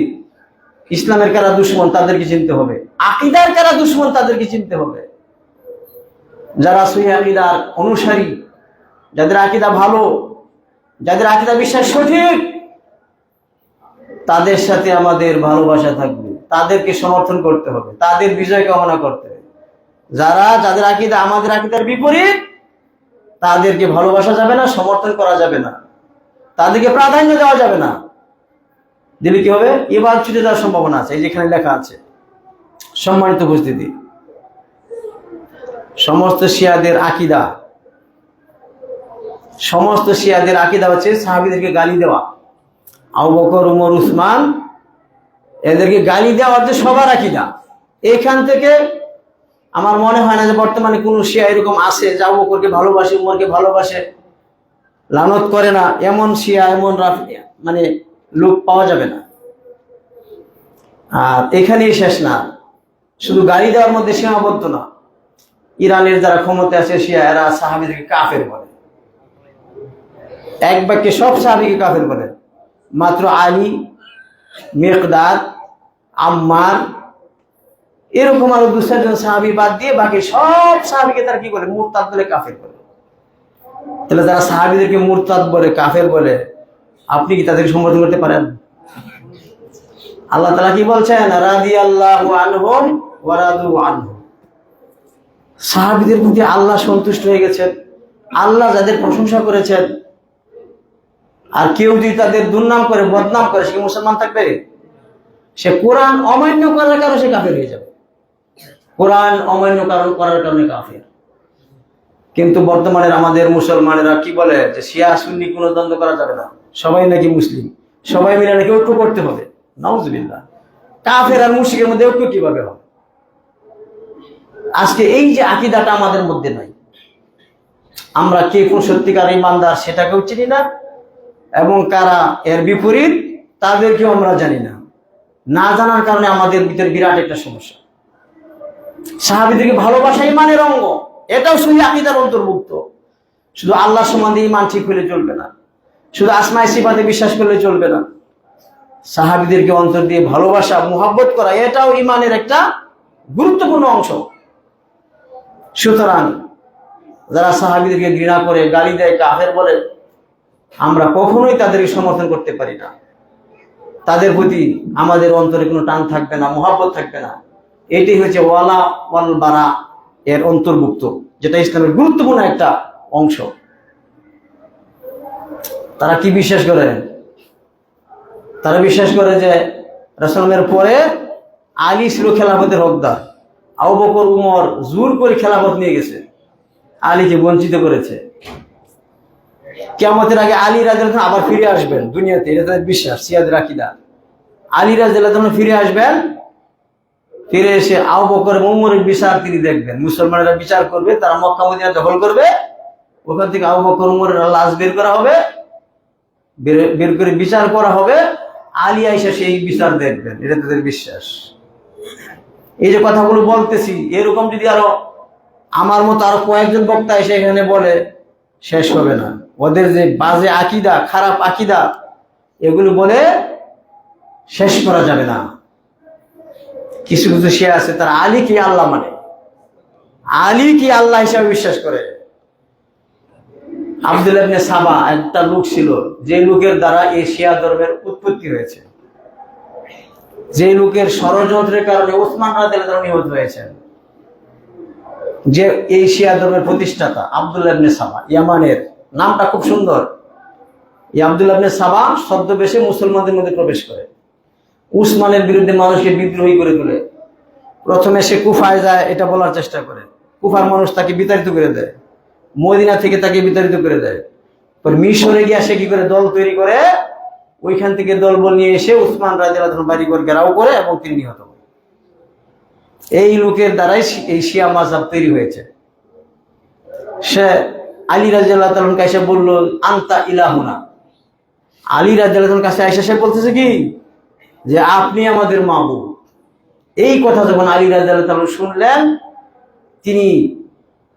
A: ইসলামের কারা দুশ্মন তাদেরকে চিনতে হবে, আকীদার কারা দুশ্মন তাদেরকে চিনতে হবে। যারা সহিহ আকীদার অনুসারী, যাদের আকীদা ভালো, যাদের আকীদা বিশ্বাস সঠিক, তাদের সাথে আমাদের ভালোবাসা থাকবে, তাদেরকে সমর্থন করতে হবে, তাদের বিজয় কামনা করতে হবে। যাদের আকীদা আমাদের আকীদার বিপরীত, তাদেরকে ভালোবাসা যাবে না, সমর্থন করা যাবে না, তাদেরকে প্রাধান্য দেওয়া যাবে না। দিলে কি হবে? ইবাদত ছুটে যাওয়ার সম্ভাবনা আছে। এই যেখানে লেখা আছে। সম্মানিত উপস্থিতি, সমস্ত শিয়াদের আকীদা হচ্ছে সাহাবীদেরকে গালি দেওয়া। আবু বকর, উমর, উসমান, এদেরকে গালি দেওয়া হচ্ছে সবার আকীদা। এখান থেকে আমার মনে হয় না যে বর্তমানে কোন শিয়া এরকম আছে যে আবু বকরকে ভালোবাসে, উমরকে ভালোবাসে, লানত করে না, এমন শিয়া, এমন মানে লোক পাওয়া যাবে না। আর এখানেই শেষ না, শুধু গালি দেওয়ার মধ্যে সীমাবদ্ধ না। ইরানের যারা ক্ষমতায় আছে শিয়া, এরা সাহাবীদেরকে কাফের বলে, এক বাক্যে সব সাহাবীকে কাফের বলে। মাত্র আলী, মিকদাদ, আম্মার, এরকম আরো 2-4 জন সাহাবী বাদ দিয়ে বাকি সব সাহাবীকে তারা কি করে? মুরতাদ বলে, কাফের বলে। তাহলে যারা সাহাবীদেরকে মুরতাদ বলে, কাফের বলে, আপনি কি তাদেরকে সমর্থন করতে পারেন? আল্লাহ তাআলা কি বলছেন? রাদিয়াল্লাহু আনহুম ওয়া রাদু আনহু। সাহাবীদের প্রতি আল্লাহ সন্তুষ্ট হয়ে গেছেন, আল্লাহ যাদের প্রশংসা করেছেন। আর কেউ যদি তাদের দুর্নাম করে, বদনাম করে, সে কি মুসলমান থাকবে? সে কোরআন অমান্য করার কারণে সে কাফের হয়ে যাবে। কোরআন অমান্য করার কারণে কাফের। কিন্তু বর্তমানে আমাদের মুসলমানেরা কি বলে যে শিয়া সুন্নি কোনো দ্বন্দ্ব করা যাবে না, সবাই নাকি মুসলিম, সবাই মিলে নাকি ঐক্য করতে হবে। নাউজুবিল্লাহ। কাফের আর মুশরিকের মধ্যে ঐক্য কিভাবে হবে? আজকে এই যে আকীদাটা আমাদের মধ্যে নাই, আমরা কে কোন সত্যিকার ইমানদার সেটাকেও চিনি না, এবং কারা এর বিপরীত তাদেরকেও আমরা জানি না। না জানার কারণে আমাদের ভিতরে বিরাট একটা সমস্যা। সাহাবীদেরকে ভালোবাসা ইমানের অঙ্গ, এটাও সহিহ আকীদার অন্তর্ভুক্ত। শুধু আল্লাহ সম্বন্ধে ঈমান ঠিক হলে চলবে না, শুধু আসমায়ে সিফাতে বিশ্বাস করলে চলবে না। সাহাবীদেরকে অন্তর দিয়ে ভালোবাসা, মুহাব্বত করা, এটাও ঈমানের একটা গুরুত্বপূর্ণ অংশ। সুতরাং যারা সাহাবীদেরকে ঘৃণা করে, গালি দেয়, কাফের বলে, আমরা কখনোই তাদেরকে সমর্থন করতে পারি না। তাদের প্রতি আমাদের অন্তরে কোনো টান থাকবে না, মুহাব্বত থাকবে না। এটাই হচ্ছে ওয়ালা ওয়াল বারা এর অন্তর্ভুক্ত, যেটা ইসলামের গুরুত্বপূর্ণ একটা অংশ। তারা কি বিশ্বাস করে? তারা বিশ্বাস করে যে রাসূলের পরে আলী ছিল খেলাফতের হকদার, আবু বকর উমর জোর করে খেলাফত নিয়ে গেছে, আলীকে বঞ্চিত করেছে। কিয়ামতের আগে আলী রাদিয়াল্লাহু আনহু আবার ফিরে আসবেন দুনিয়াতে, এটা তাদের বিশ্বাস, শিয়াদের আকীদা। আলী রাদিয়াল্লাহু আনহু ফিরে আসবেন, ফিরে এসে আবু বকর উমরের বিচার তিনি দেখবেন। মুসলমানেরা বিচার করবে, তারা মক্কা মদিনা দখল করবে, ওখান থেকে আবু বকর উমরের লাশ বের করা হবে, বের করে বিচার করা হবে, আলী আয়েশা সেই বিচার দেখবেন, এটা তাদের বিশ্বাস। এই যে কথাগুলো বলতেছি, এরকম যদি আরো আমার মতো আরো কয়েকজন বক্তা এসে এখানে বলে, শেষ হবে না। ওদের যে বাজে আকীদা, খারাপ আকীদা, এগুলো বলে শেষ করা যাবে না। কিছু কিছু শিয়া আছে, তারা আলী কি আল্লাহ মানে, আলী কি আল্লাহ হিসাবে বিশ্বাস করে। আব্দুল্লাহ ইবনে সাবা একটা লোক ছিল, যে লোকের দ্বারা এই শিয়া ধর্মের উৎপত্তি হয়েছে, যে লোকের ষড়যন্ত্রের কারণে ওসমান রাদিয়াল্লাহু আনহু নিহত হয়েছেন, যে এই শিয়া ধর্মের প্রতিষ্ঠাতা আব্দুল্লাহ ইবনে সাবা, ইয়ামানের। নামটা খুব সুন্দর। এই আব্দুল্লাহ ইবনে সাবা ছদ্মবেশে মুসলমানদের মধ্যে প্রবেশ করে, উসমানের বিরুদ্ধে মানুষকে বিদ্রোহী করে তোলে। প্রথমে সে কুফায় যায়, এটা বলার চেষ্টা করে, কুফার মানুষ তাকে বিতাড়িত করে দেয়, মদিনা থেকে তাকে বিতাড়িত করে দেয়। পর মিশরে গিয়ে সে কি করে দল তৈরি করে, ওইখান থেকে দলবল নিয়ে এসে উসমান রাদিয়াল্লাহু আনহু বাড়িঘর ঘেরাও করে এবং তিনি নিহত হন। এই লোকের দ্বারাই এই শিয়া মাযহাব তৈরি হয়েছে। সে আলী রাদিয়াল্লাহু তাআলার কাছে এসে বলল, আনতা ইলাহুনা। আলী রাদিয়াল্লাহু তাআলার কাছে এসে সে বলতেছে কি, যে আপনি আমাদের মাবুদ। এই কথা যখন আলী রাদিয়াল্লাহু তাআলা শুনলেন, তিনি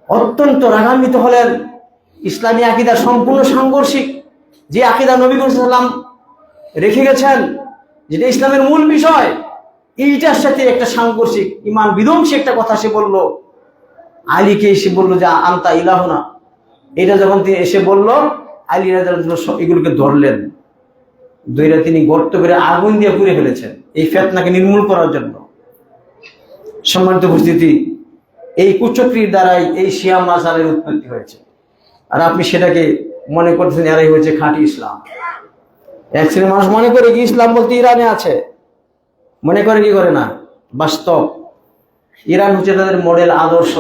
A: অত্যন্ত রাগান্বিত হলেন। ইসলামী আকীদা সম্পূর্ণ সাংঘর্ষিক, যে আকীদা নবী করিম সাল্লাল্লাহু আলাইহি ওয়াসাল্লাম রেখে গেছেন, যেটা ইসলামের মূল বিষয়, এইটার সাথে একটা সাংঘর্ষিক, ঈমান বিধ্বংসী একটা কথা সে বলল। আলীকে এসে বলল যে আনতা ইলাহুনা। এটা যখন তিনি এসে বলল, আলী রাদিয়াল্লাহু তাআলা এগুলোকে ধরলেন, ধরে তিনি গর্ত করে আগুন দিয়ে পুড়ে ফেলেছেন, এই ফিতনাকে নির্মূল করার জন্য। সম্মানিত উপস্থিতি, এই কুচক্রির দ্বারাই এই শিয়া মাযহাবের উৎপত্তি হয়েছে। আর আপনি সেটাকে মনে করতেছেন এরাই হয়েছে খাঁটি ইসলাম। এক শ্রেণীর মানুষ মনে করে কি ইসলাম বলতে ইরানে আছে, মনে করে কি করে না। বাস্তব ইরান হচ্ছে তাদের মডেল আদর্শ।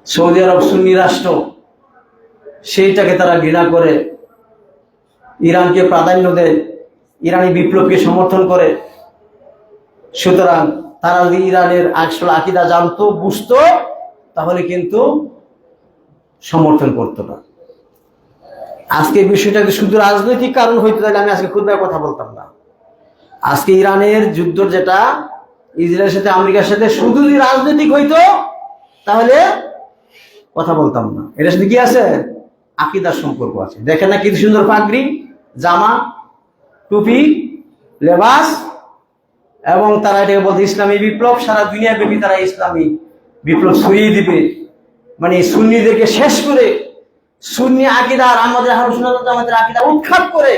A: সৌদি আরব সুন্নি রাষ্ট্র, সেইটাকে তারা ঘৃণা করে, ইরানকে প্রাধান্য দেয়, ইরানি বিপ্লবকে সমর্থন করে। সুতরাং তারা যদি ইরানের আসল আকীদা জানতো, বুঝতো, তাহলে কিন্তু সমর্থন করতো না। আজকে বিষয়টা শুধু রাজনৈতিক কারণ হইতো, তাহলে আমি আজকে খুতবায় কথা বলতাম না। আজকে ইরানের যুদ্ধ, যেটা ইসরায়েলের সাথে আমেরিকার সাথে, শুধু যদি রাজনৈতিক হইতো তাহলে কথা বলতাম না। এটার সাথে কি আছে? আকীদার সম্পর্ক আছে। দেখেন না কি সুন্দর পাগড়ি, জামা, টুপি, লেবাস, এবং তারা এটাকে বলতে ইসলামী বিপ্লব, সারা দুনিয়া ব্যাপী তারা ইসলামী বিপ্লব ছড়িয়ে দিবে, মানে সুন্নিদেরকে শেষ করে সুন্নি আকীদা আর আমাদের আহলে সুন্নাত ওয়াল জামাতের আকীদা উৎখাত করে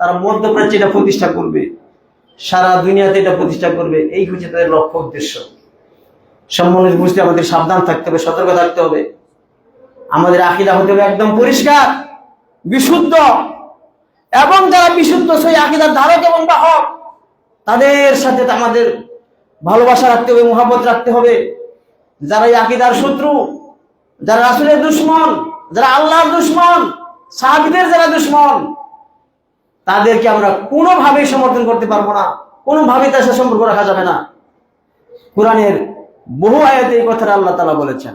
A: তারা মধ্যপ্রাচ্যে এটা প্রতিষ্ঠা করবে, সারা দুনিয়াতে এটা প্রতিষ্ঠা করবে। এই হচ্ছে তাদের লক্ষ্য উদ্দেশ্য। সম্মানিত বুঝতে আমাদের সাবধান থাকতে হবে, সতর্ক থাকতে হবে। আমাদের আকীদা হতে হবে একদম পরিষ্কার, বিশুদ্ধ, এবং যারা বিশুদ্ধ সেই আকীদার ধারক এবং বাহক তাদের সাথে আমাদের ভালোবাসা রাখতে হবে, মুহাব্বত রাখতে হবে। যারা এই আকীদার শত্রু, যারা রাসূলের দুশমন, যারা আল্লাহর দুশমন, সাহাবীদের যারা দুশমন, তাদেরকে আমরা কোনোভাবেই সমর্থন করতে পারবো না, কোনোভাবেই তার সাথে সম্পর্ক রাখা যাবে না। কোরআনের বহু আয়াতে এই কথাটা আল্লাহ তাআলা বলেছেন।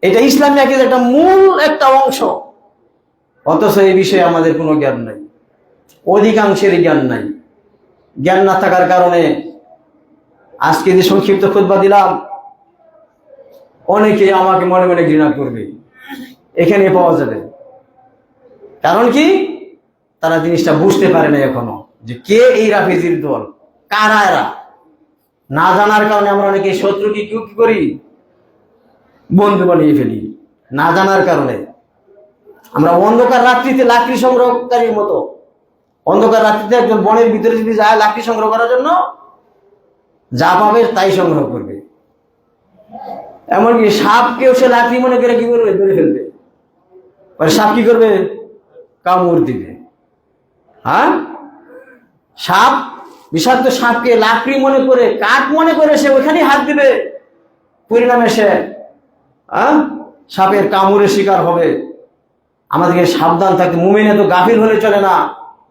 A: এটা ইসলামী আকীদার একটা মূল একটা অংশ, অথচ এই বিষয়ে আমাদের কোনো জ্ঞান নাই, অধিকাংশের জ্ঞান নাই। জ্ঞান না থাকার কারণে আজকে যে সংক্ষিপ্ত খুতবা দিলাম, অনেকে আমাকে মনে মনে ঘৃণা করবে, এখানে পাওয়া যাবে। কারণ কি, তারা জিনিসটা বুঝতে পারে না এখনো যে কে এই রাফেজির দল, কারা এরা। না জানার কারণে আমরা অনেকে শত্রুকে কি করি, বন্ধু বানিয়ে ফেলি। না জানার কারণে আমরা অন্ধকার রাত্রিতে লাকড়ি সংগ্রহকারীর মতো, অন্ধকার রাত্রিতে একজন বনের ভিতরে যদি যায় লাকড়ি সংগ্রহ করার জন্য, যা পাবে তাই সংগ্রহ করবে। এমনকি সাপকেও সে লাকড়ি মনে করে কি করবে, ধরে ফেলবে। সাপ কি করবে, কামড় দিবে। হ্যাঁ, সাপ, বিষাক্ত সাপকে লাকড়ি মনে করে, কাঠ মনে করে সে ওখানেই হাত দিবে, পরিণামে সে সাপের কামড়ের শিকার হবে। আমাদেরকে সাবধান থাকতে, মুমিন এত গাফিল হলে চলে না,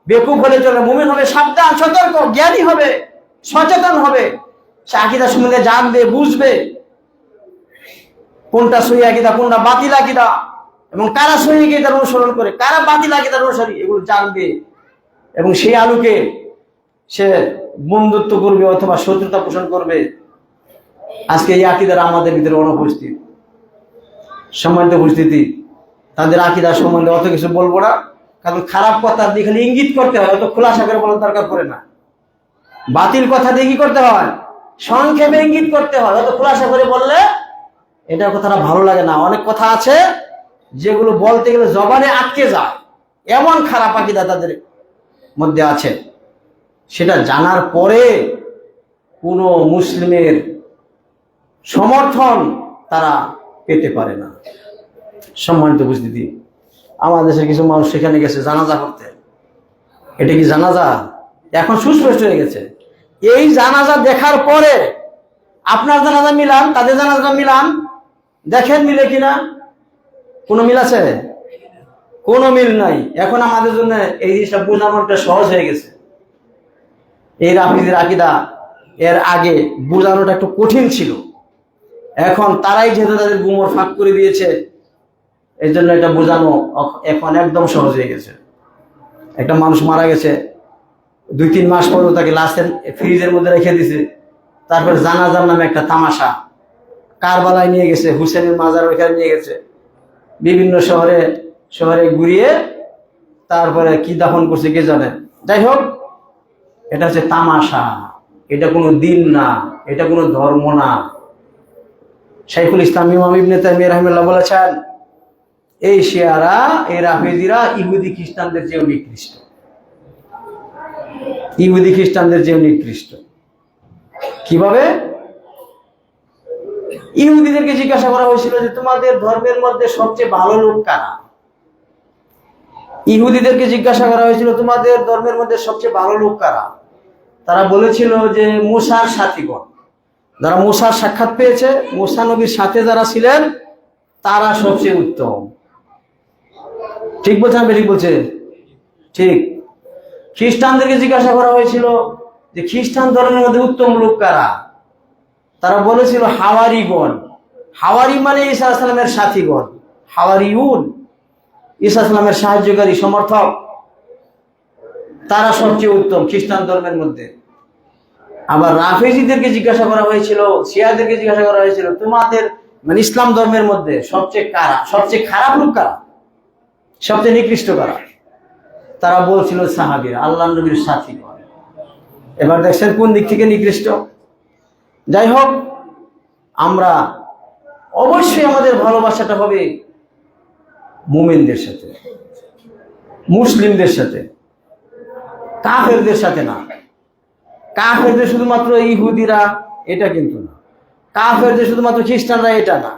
A: বেকুব হলে চলে। মুমিন হবে সাবধান, সতর্ক, জ্ঞানী হবে, সচেতন হবে। সে আকীদা সম্বন্ধে জানবে, বুঝবে কোনটা সহিহ আকীদা, কোনটা বাতিল আকীদা, এবং কারা সহিহ আকীদার অনুসরণ করে, কারা বাতিল আকীদার অনুসারী, এগুলো জানবে। এবং সেই আলোকে সে বন্ধুত্ব করবে অথবা শত্রুতা পোষণ করবে। আজকে এই আকীদার আমাদের ভিতরে অনুপস্থিত। সম্মানিত উপস্থিতি, তাদের আকীদা সম্বন্ধে অত কিছু বলবো না, কারণ খারাপ কথা দিয়ে খালি ইঙ্গিত করতে হয়, অত খোলাসা করে বলার দরকার পড়ে না। বাতিল কথা দিয়ে কি করতে হয়, সংক্ষেপে ইঙ্গিত করতে হয়, অত খোলাসা করে বললে এটা কথাটা ভালো লাগে না। অনেক কথা আছে যেগুলো বলতে গেলে জবানে আটকে যায়, এমন খারাপ আকীদা তাদের মধ্যে আছে, সেটা জানার পরে কোনো মুসলিমের সমর্থন তারা পেতে পারে না। সম্মানিত উপস্থিতি, আমাদের দেশের কিছু মানুষ সেখানে গেছে জানাজা করতে। এটা কি জানাজা? এখন সুস্পষ্ট হয়ে গেছে। এই জানাজা দেখার পরে আপনার জানাজা মিলান, তাদের জানাজা মিলান, দেখেন মিলে কিনা। কোনো মিল আছে? কোনো মিল নাই। এখন আমাদের জন্য এই জিনিসটা বোঝানোটা সহজ হয়ে গেছে। এই রাফেজির আকীদা এর আগে বোঝানোটা একটু কঠিন ছিল, এখন তারাই যেহেতু তাদের গুমর ফাঁক করে দিয়েছে, এই জন্য এটা বোঝানো এখন একদম সহজ হয়ে গেছে। একটা মানুষ মারা গেছে, 2-3 মাস পর তাকে লাশের ফ্রিজের মধ্যে রেখে দিছে, তারপর জানাজার নামে একটা তামাশা, কারবালায় নিয়ে গেছে, হুসেনের মাজার ওইখানে নিয়ে গেছে, বিভিন্ন শহরে শহরে ঘুরিয়ে তারপরে কি দাফন করছে কে জানে। যাই হোক, এটা হচ্ছে তামাশা, এটা কোনো দিন না, এটা কোনো ধর্ম না। শাইখুল ইসলাম ইমাম ইবনে তাইমিয়া রাহিমাহুল্লাহ বলেছেন, এই শিয়ারা, এই রাফেজিরা ইহুদি খ্রিস্টানদের চেয়েও নিকৃষ্ট, ইহুদি খ্রিস্টানদের চেয়েও নিকৃষ্ট। কিভাবে? ইহুদিদেরকে জিজ্ঞাসা করা হয়েছিল যে তোমাদের ধর্মের মধ্যে সবচেয়ে ভালো লোক কারা। ইহুদিদেরকে জিজ্ঞাসা করা হয়েছিল তোমাদের ধর্মের মধ্যে সবচেয়ে ভালো লোক কারা। তারা বলেছিল যে মুসার সাথীগণ, যারা মুসার সাক্ষাৎ পেয়েছে, মুসা নবীর সাথে যারা ছিলেন তারা সবচেয়ে উত্তম। ঠিক বলছে না বেঠিক বলছে? ঠিক। খ্রিস্টানদেরকে জিজ্ঞাসা করা হয়েছিল যে খ্রিস্টান ধর্মের মধ্যে উত্তম লোক কারা। তারা বলেছিল হাওয়ারিগণ। হাওয়ারি মানে ঈসা আলাইহিস সালামের সাথীগণ, হাওয়ারিউন, ঈসা আলাইহিস সালামের সাহায্যকারী, সমর্থক, তারা সবচেয়ে উত্তম খ্রিস্টান ধর্মের মধ্যে। আবার রাফেজিদেরকে জিজ্ঞাসা করা হয়েছিল, শিয়াদেরকে জিজ্ঞাসা করা হয়েছিল তোমাদের মানে ইসলাম ধর্মের মধ্যে সবচেয়ে কারা, সবচেয়ে খারাপ লোক কারা, সবচেয়ে নিকৃষ্ট কারা। তারা বলছিল সাহাবীরা, আল্লাহ নবীর সাথীগণ। এবার দেখছেন কোন দিক থেকে নিকৃষ্ট। যাই হোক, আমরা অবশ্যই আমাদের ভালোবাসাটা হবে মুমিনদের সাথে, মুসলিমদের সাথে, কাফেরদের সাথে না। কাফেরদের শুধুমাত্র ইহুদিরা এটা কিন্তু না, কাফেরদের শুধুমাত্র খ্রিস্টানরা এটা না,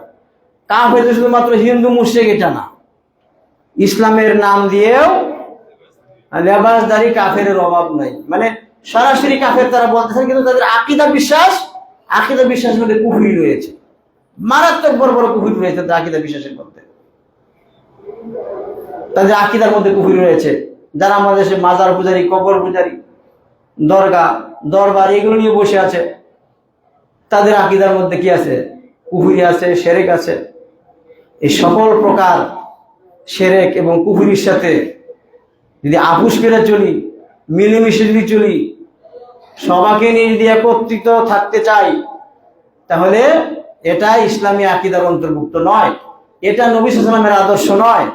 A: কাফেরদের শুধুমাত্র হিন্দু মুশরিক এটা না। ইসলামের নাম দিয়েও লেবাসদারি কাফেরের অভাব নাই, মানে সরাসরি কাফের তারা বলতেছেন, কিন্তু তাদের আকীদা বিশ্বাস মধ্যে কুফরি রয়েছে, মারাত্মক বড় বড় কুফরি রয়েছে তাদের আকীদা বিশ্বাসের মধ্যে, তাদের আকীদার মধ্যে কুফরি রয়েছে। যারা আমাদের দেশে মাজার পূজারী, কবর পূজারী, দরগা দরবার এগুলো নিয়ে বসে আছে, তাদের আকীদার মধ্যে কি আছে? কুফরি আছে, শিরক আছে। এই সকল প্রকার শিরক এবং কুফরির সাথে যদি আপোষ করে চলি, মিলেমিশে যদি চলি, সবাইকে নিয়ে যদি একত্রিত থাকতে চাই, তাহলে এটা ইসলামী আকীদার অন্তর্ভুক্ত নয়, এটা নবী সাল্লাল্লাহু আলাইহি ওয়াসাল্লামের আদর্শ নয়।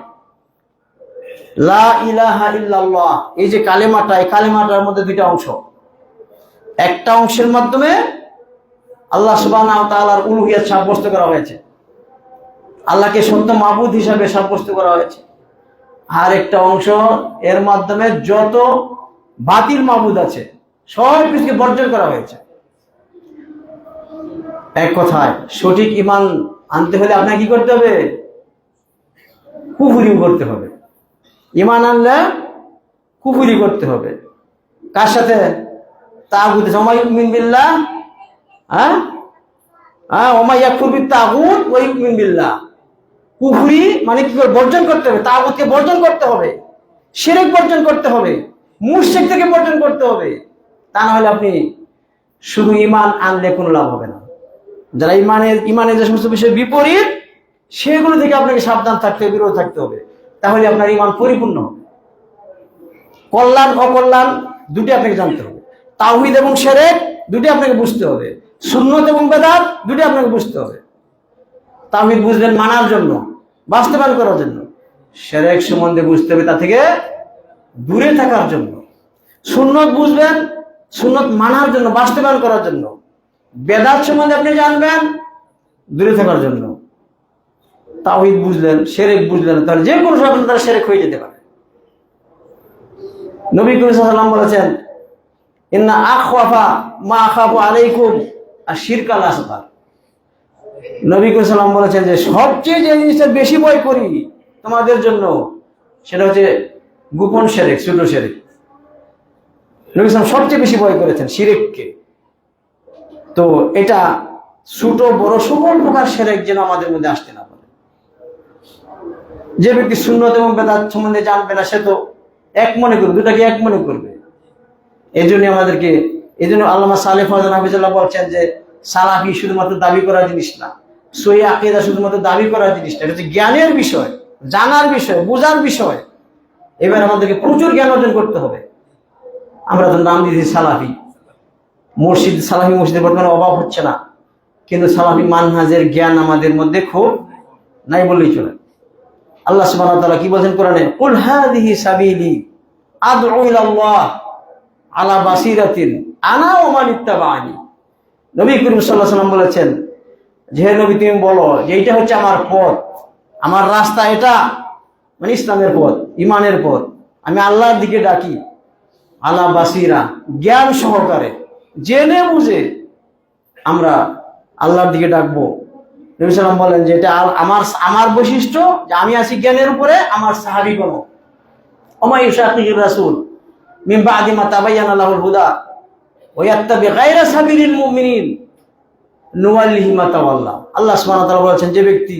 A: লা ইলাহা ইল্লাল্লাহ, এই যে কালেমাটা, এই কালেমাটার মধ্যে দুইটা অংশ। একটা অংশের মাধ্যমে আল্লাহ সুবহানাহু ওয়া তাআলার উলুহিয়ত সাব্যস্ত করা হয়েছে, আল্লাহকে সত্য মাবুদ হিসাবে সাব্যস্ত করা হয়েছে। আর একটা অংশ, এর মাধ্যমে যত বাতিল মাবুদ আছে সব কিছুকে বর্জন করা হয়েছে। এক কথায় সঠিক ঈমান আনতে হলে আপনাকে কি করতে হবে? কুফরি করতে হবে। ঈমান আনলে কুফরি করতে হবে। কার সাথে? তাগুত। ওয়া ইউমিন বিল্লাহ, ওয়া ইয়াকফুর বিত তাগুত ওয়া ইউমিন বিল্লাহ। কুফরি মানে কি করে? বর্জন করতে হবে, তাগুতকে বর্জন করতে হবে, শিরক বর্জন করতে হবে, মুশরিক থেকে বর্জন করতে হবে। তা না হলে আপনি শুধু ঈমান আনলে কোনো লাভ হবে না। যারা ঈমানের যে সমস্ত বিষয় বিপরীত, সেগুলো থেকে আপনাকে সাবধান থাকতে হবে, বিরত থাকতে হবে, তাহলে আপনার ঈমান পরিপূর্ণ হবে। কল্যাণ অকল্যাণ দুটি আপনাকে জানতে হবে, তাওহীদ এবং শিরক দুটি আপনাকে বুঝতে হবে, সুন্নাত এবং বেদাত দুটি আপনাকে বুঝতে হবে। তাওহীদ বুঝবেন মানার জন্য, বাস্তবায়ন করার জন্য। শিরক সম্বন্ধে বুঝতে হবে তা থেকে দূরে থাকার জন্য। সুন্নাত বুঝবেন সুন্নাত মানার জন্য, বাস্তবায়ন করার জন্য। বেদাত সম্বন্ধে আপনি জানবেন দূরে থাকার জন্য। তাওহীদ বুঝলেন, শিরক বুঝলেন, তাহলে যে কোনো সময় তারা শিরক হয়ে যেতে পারে। নবী করিম সাল্লাল্লাহু আলাইহি ওয়াসাল্লাম বলেছেন, ইন্না আখওয়াফা মা আখাফু আলাইকুম আশ-শিরকাল আসগার। নবী করিম সাল্লাল্লাহু আলাইহি ওয়াসাল্লাম বলেছেন যে সবচেয়ে যে জিনিসটা বেশি ভয় করি তোমাদের জন্য, সেটা হচ্ছে গোপন শিরক, ছোট শিরক। নবী সাল্লাল্লাহু আলাইহি ওয়াসাল্লাম সবচেয়ে বেশি ভয় করেছেন শিরককে। তো এটা ছোট বড় সকল প্রকার শিরক যেন আমাদের মধ্যে আসতে না পারে। যে ব্যক্তি সুন্নাত এবং বেদাত সম্বন্ধে জানবে না, সে তো এক মনে করবে, দুটাকে এক মনে করবে। এই জন্য আল্লামা সালেহ ফাওজান হাফিজাল্লাহ বলছেন যে সালাফি শুধুমাত্র দাবি করার জিনিস না, সহি আকীদা শুধুমাত্র দাবি করার জিনিস না, এটা হচ্ছে জ্ঞানের বিষয়, জানার বিষয়, বোঝার বিষয়। এবার আমাদেরকে প্রচুর জ্ঞান অর্জন করতে হবে। আমরা তো নাম দিয়েছি সালাফি মসজিদ, সালাফি মসজিদের বর্তমানে অভাব হচ্ছে না, কিন্তু সালাফি মানহাজের জ্ঞান আমাদের মধ্যে খুব নাই বললেই চলে। আল্লাহ সুবহানাহু ওয়া তাআলা কি বলেন কোরআনে? কুল হাযিহি সাবিলি আদউ ইলাল্লাহ আলা বাসিরাতিন আনা ওয়া মান ইত্তাবা'আনি। নবী করিম সাল্লাল্লাহু আলাইহি ওয়াসাল্লাম বলেছেন, যে নবী তুমি বলো যে এইটা হচ্ছে আমার পথ, আমার রাস্তা, এটা মানে ইসলামের পথ, ঈমানের পথ। আমি আল্লাহর দিকে ডাকি আলা বাসিরা, জ্ঞান সহকারে, জেনে বুঝে আমরা আল্লাহর দিকে ডাকবো। নবী সাল্লাল্লাহু আলাইহি ওয়াসাল্লাম বলেন যে এটা আমার বৈশিষ্ট্য, যে আমি আছি জ্ঞানের উপরে, আমার সাহাবীগণ। ওমা ইউশাকির রাসূল মিন বাদি মা তাবায়্যানা লাহুল হুদা ওয়া ইয়াত্তাবি গায়রা সাবিলিল মুমিনিন নুওয়াল্লিহি মা তাওয়াল্লা। আল্লাহ সুবহানাহু ওয়া তাআলা বলেছেন, যে ব্যক্তি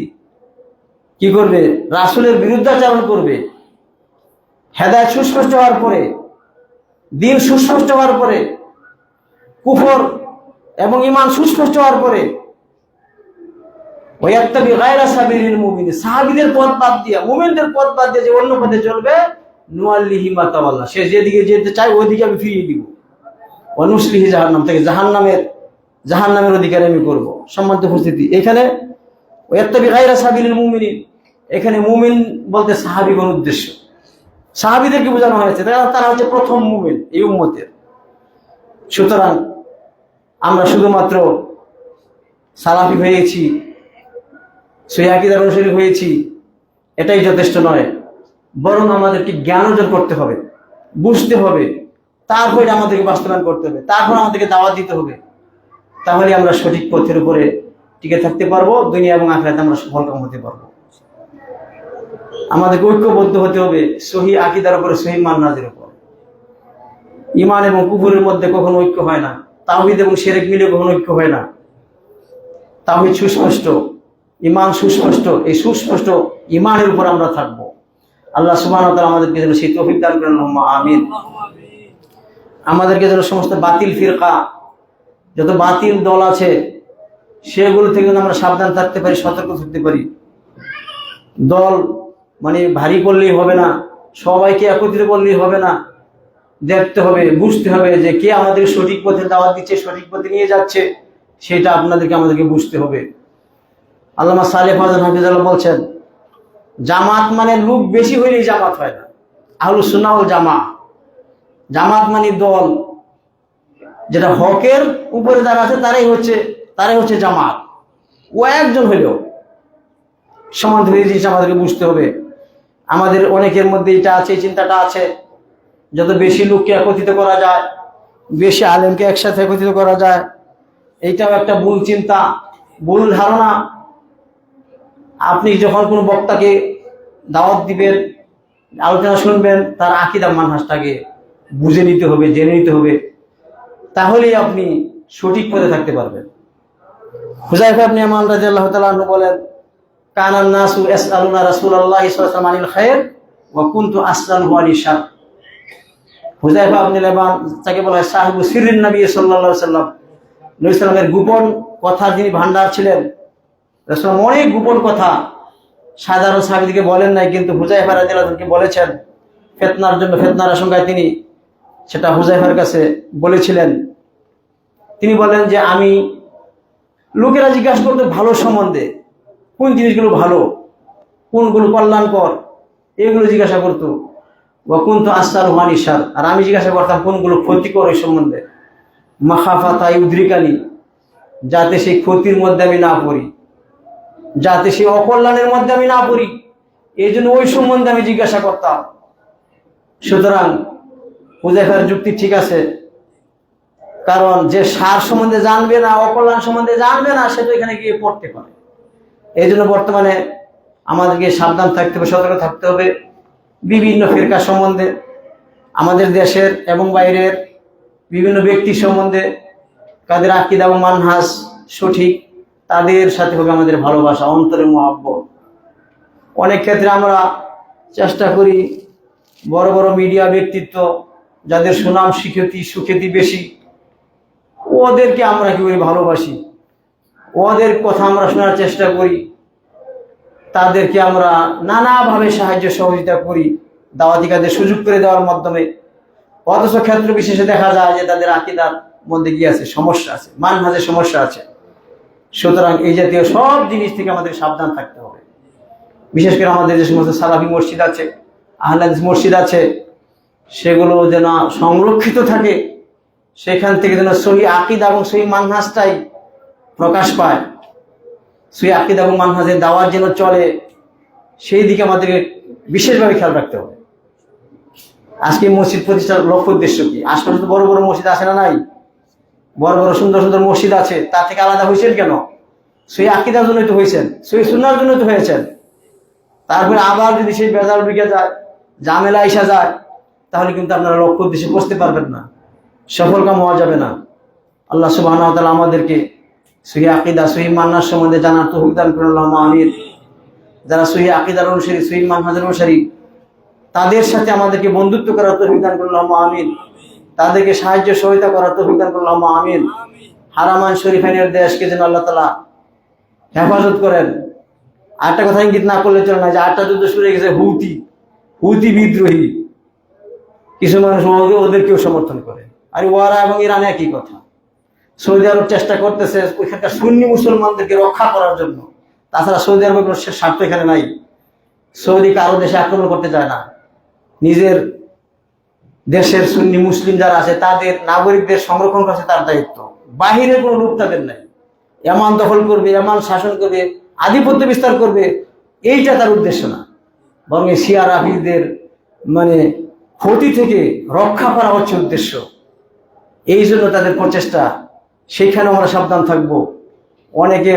A: কি করবে? রাসূলের বিরুদ্ধাচরণ করবে, হেদায়েত সুস্পষ্ট হওয়ার পরে, দ্বীন সুস্পষ্ট হওয়ার পরে, কুফর এবং ঈমান সুস্পষ্ট হওয়ার পরে, ওয়া ইয়াত্তাবি গায়রা সাবিলিল মুমিনিন, সাহাবীদের পথ বাদ দিয়ে, মুমিনদের পথ বাদ দিয়ে যে অন্য পথে চলবে, নুওয়াল্লিহি মা তাওয়াল্লা, সে যেদিকে যেতে চায় ওইদিকে আমি ফিরিয়ে দিব। ওয়া নুসলিহি জাহান্নাম, থেকে জাহান্নামের অধিকার আমি করব। সম্মানিত উপস্থিতি, এখানে ওয়া ইয়াত্তাবি গায়রা সাবিলিল মুমিনিন, এখানে মুমিন বলতে সাহাবীগণ উদ্দেশ্য। সাহাবীদেরকে বোঝানো হয়েছে, তারা হচ্ছে প্রথম মুমিন এই উম্মতের। সুতরাং আমরা শুধুমাত্র সালাফি হয়েছি, সহিহ আকীদার অনুসারী হয়েছি, এটাই যথেষ্ট নয়, বরং আমাদেরকে জ্ঞান অর্জন করতে হবে, বুঝতে হবে, তারপরে আমাদেরকে বাস্তবায়ন করতে হবে, তারপর আমাদেরকে দাওয়াত দিতে হবে। তাহলে আমরা সঠিক পথের উপরে টিকে থাকতে পারবো, দুনিয়া এবং আখিরাতে আমরা সফলকাম হতে পারবো। আমাদেরকে ঐক্যবদ্ধ হতে হবে সহিহ আকীদার উপরে, সহিহ মানহাজের উপর। ঈমান এবং কুফরের মধ্যে কখনো ঐক্য হয় না, তাওহীদ এবং শিরক মিলে কখনো ঐক্য হয় না। তাওহীদ সুস্পষ্ট, ঈমান সুস্পষ্ট, এই সুস্পষ্ট ঈমানের উপর আমরা থাকবো। আল্লাহ সুবহানাহু ওয়া তাআলা আমাদেরকে যেন সেই তৌফিক দান করেন, আল্লাহুম্মা আমিন। আমাদেরকে যেন সমস্ত বাতিল ফিরকা, যত বাতিল দল আছে, সেগুলো থেকে যেন আমরা সাবধান থাকতে পারি, সতর্ক থাকতে পারি। দল মানে ভারী করলেই হবে না, সবাইকে একত্রিত করলেই হবে না, দেখতে হবে, বুঝতে হবে যে কে আমাদের সঠিক পথে দাওয়াত দিচ্ছে, সঠিক পথে নিয়ে যাচ্ছে, সেটা আমাদেরকে বুঝতে হবে। আল্লামা সালেহ ফারজান হাফিজাল্লাহ বলছেন, জামাত মানে লোক বেশি হইলেই জামাত হয় না। আহলুস সুন্নাহ ওয়াল জামাত মানে দল, যেটা হকের উপরে যারা আছে তারাই হচ্ছে জামাত। ও একজন হইলেও সমান হয়ে জিনিস আমাদেরকে বুঝতে হবে। আমাদের অনেকের মধ্যে এটা আছে, এই চিন্তাটা আছে, যত বেশি লোককে একত্রিত করা যায়, বেশি আলেমকে একসাথে একত্রিত করা যায়, এইটাও একটা ভুল চিন্তা, ভুল ধারণা। আপনি যখন কোনো বক্তাকে দাওয়াত দিবেন, আলোচনা শুনবেন, তার আকীদা মানহাজটাকে বুঝে নিতে হবে, জেনে নিতে হবে, তাহলেই আপনি সঠিক পথে থাকতে পারবেন। হুযায়ফা ইবনে ইয়ামান রাদিয়াল্লাহু তাআলা আনহু বলেন, কানান নাসু ইয়াসআলুনা রাসূলুল্লাহি সাল্লাল্লাহু আলাইহি ওয়াসাল্লাম আনিল খায়র ওয়া কুনতু আসআলুহু আনিশ শার। হুযায়ফা ইবনে ইয়ামান তাকে বলা হয় সাহিবু সিররিন নবী সাল্লাল্লাহু আলাইহি ওয়াসাল্লাম, নবী সাল্লামের গোপন কথা যিনি ভান্ডার ছিলেন। রাসূল অনেক গোপন কথা সাধারণ সাহাবীদেরকে বলেন নাই, কিন্তু হুযায়ফা রাদিয়াল্লাহু আনহুকে বলেছেন। ফিতনার আশঙ্কায় তিনি সেটা হুযায়ফার কাছে বলেছিলেন। তিনি বলেন যে আমি, লোকেরা জিজ্ঞাসা করতো ভালো সম্বন্ধে, কোন জিনিসগুলো ভালো, কোনগুলো কল্যাণকর, এগুলো জিজ্ঞাসা করতো। ওয়া কুনতু আসআলুহু আনিশ শার, আর আমি জিজ্ঞাসা করতাম কোনগুলো ক্ষতিকর এই সম্বন্ধে। মাখাফাতা ইউদ্রিকানি, যাতে সেই ক্ষতির মধ্যে আমি না পড়ি, যাতে সেই অকল্যাণের মধ্যে আমি না পড়ি, এই জন্য ওই সম্বন্ধে আমি জিজ্ঞাসা করতাম। সুতরাং হুযায়ফার যুক্তি ঠিক আছে, কারণ যে সার সম্বন্ধে জানবে না, অকল্যাণ সম্বন্ধে জানবে না, সে তো এখানে গিয়ে পড়তে পারে। এই জন্য বর্তমানে আমাদেরকে সাবধান থাকতে হবে, সতর্ক থাকতে হবে বিভিন্ন ফিরকা সম্বন্ধে, আমাদের দেশের এবং বাইরের বিভিন্ন ব্যক্তি সম্বন্ধে, কাদের আকীদা এবং মানহাজ সঠিক, তাদের সাথে হবে আমাদের ভালোবাসা, অন্তরের মহব্বত। অনেক ক্ষেত্রে আমরা চেষ্টা করি বড় বড় মিডিয়া ব্যক্তিত্ব, যাদের সুনাম সুখ্যাতি বেশি, ওদেরকে আমরা কি করি, ভালোবাসি, ওদের কথা আমরা শোনার চেষ্টা করি, তাদেরকে আমরা নানাভাবে সাহায্য সহযোগিতা করি দাওয়াতি কাজে সুযোগ করে দেওয়ার মাধ্যমে। অথচ ক্ষেত্র বিশেষে দেখা যায় যে তাদের আকীদার মধ্যে কি আছে, সমস্যা আছে, মানহাজের সমস্যা আছে। সুতরাং এই জাতীয় সব জিনিস থেকে আমাদের সাবধান থাকতে হবে। বিশেষ করে আমাদের যে সমস্ত সালাফি মসজিদ আছে, আহলে হাদিস মসজিদ আছে, সেগুলো যেন সংরক্ষিত থাকে, সেখান থেকে যেন সহিহ আকীদা এবং সহিহ মানহাজটাই প্রকাশ পায়, সহিহ আকীদা এবং মানহাজের দাওয়াত যেন চলে, সেই দিকে আমাদেরকে বিশেষভাবে খেয়াল রাখতে হবে। আজকে মসজিদ প্রতিষ্ঠার লক্ষ্য উদ্দেশ্য কি? আশপাশে তো বড় বড় মসজিদ আছে না, নাই? বড় বড় সুন্দর সুন্দর মসজিদ আছে, তার থেকে আলাদা হয়েছেন কেন? সহিহ আকীদার জন্যই তো হয়েছেন, সহিহ সুন্নাহর জন্যই তো হয়েছেন। তারপরে আবার যদি সেই বেজাল ঢুকে যায়, ঝামেলা এসে যায়, তাহলে কিন্তু আপনারা লক্ষ্য উদ্দেশ্যে পৌঁছতে পারবেন না, সফলকাম হওয়া যাবে না। আল্লাহ সুবহানাহু ওয়া তাআলা আমাদেরকে সহিহ আকীদা, সহিহ মানহাজ সম্বন্ধে জানার তৌফিক দান করুন, আল্লাহুম্মা আমিন। যারা সহিহ আকীদার অনুসারী, সহিহ মানহাজের অনুসারী, তাদের সাথে আমাদেরকে বন্ধুত্ব করার তৌফিক দান করুন, আল্লাহুম্মা আমিন। তাদেরকে সাহায্য সহায়তা করার তৌফিক দান করুন, আল্লাহুম্মা আমিন। হারামান শরীফাইনের দেশকে যেন আল্লাহ তাআলা হেফাজত করেন। আরেকটা কথা ইঙ্গিত না করলে চলে না, যে আরেকটা যুদ্ধ শুরু হয়ে গেছে, হুতি বিদ্রোহী। কিছু মানুষ ওদেরকেও সমর্থন করে। আর ওয়ারা এবং ইরান একই কথা। সৌদি আরব চেষ্টা করতেছে ওইখানকার সুন্নি মুসলমানদেরকে রক্ষা করার জন্য, তাছাড়া সৌদি আরবের কোনো স্বার্থ এখানে নাই। সৌদি কারো দেশে আক্রমণ করতে চায় না, নিজের দেশের সুন্নি মুসলিম যারা আছে তাদের নাগরিকদের সংরক্ষণ করছে তার দায়িত্ব। বাহিরের কোনো লোক তাদের নাই। এমান দখল করবে, এমান শাসন করবে, আধিপত্য বিস্তার করবে, এইটা তার উদ্দেশ্য না। বরং শিয়া রাফিজদের মানে ক্ষতি থেকে রক্ষা করা হচ্ছে উদ্দেশ্য। এই জন্য তাদের প্রচেষ্টা। সেখানে আমরা সাবধান থাকবো। অনেকে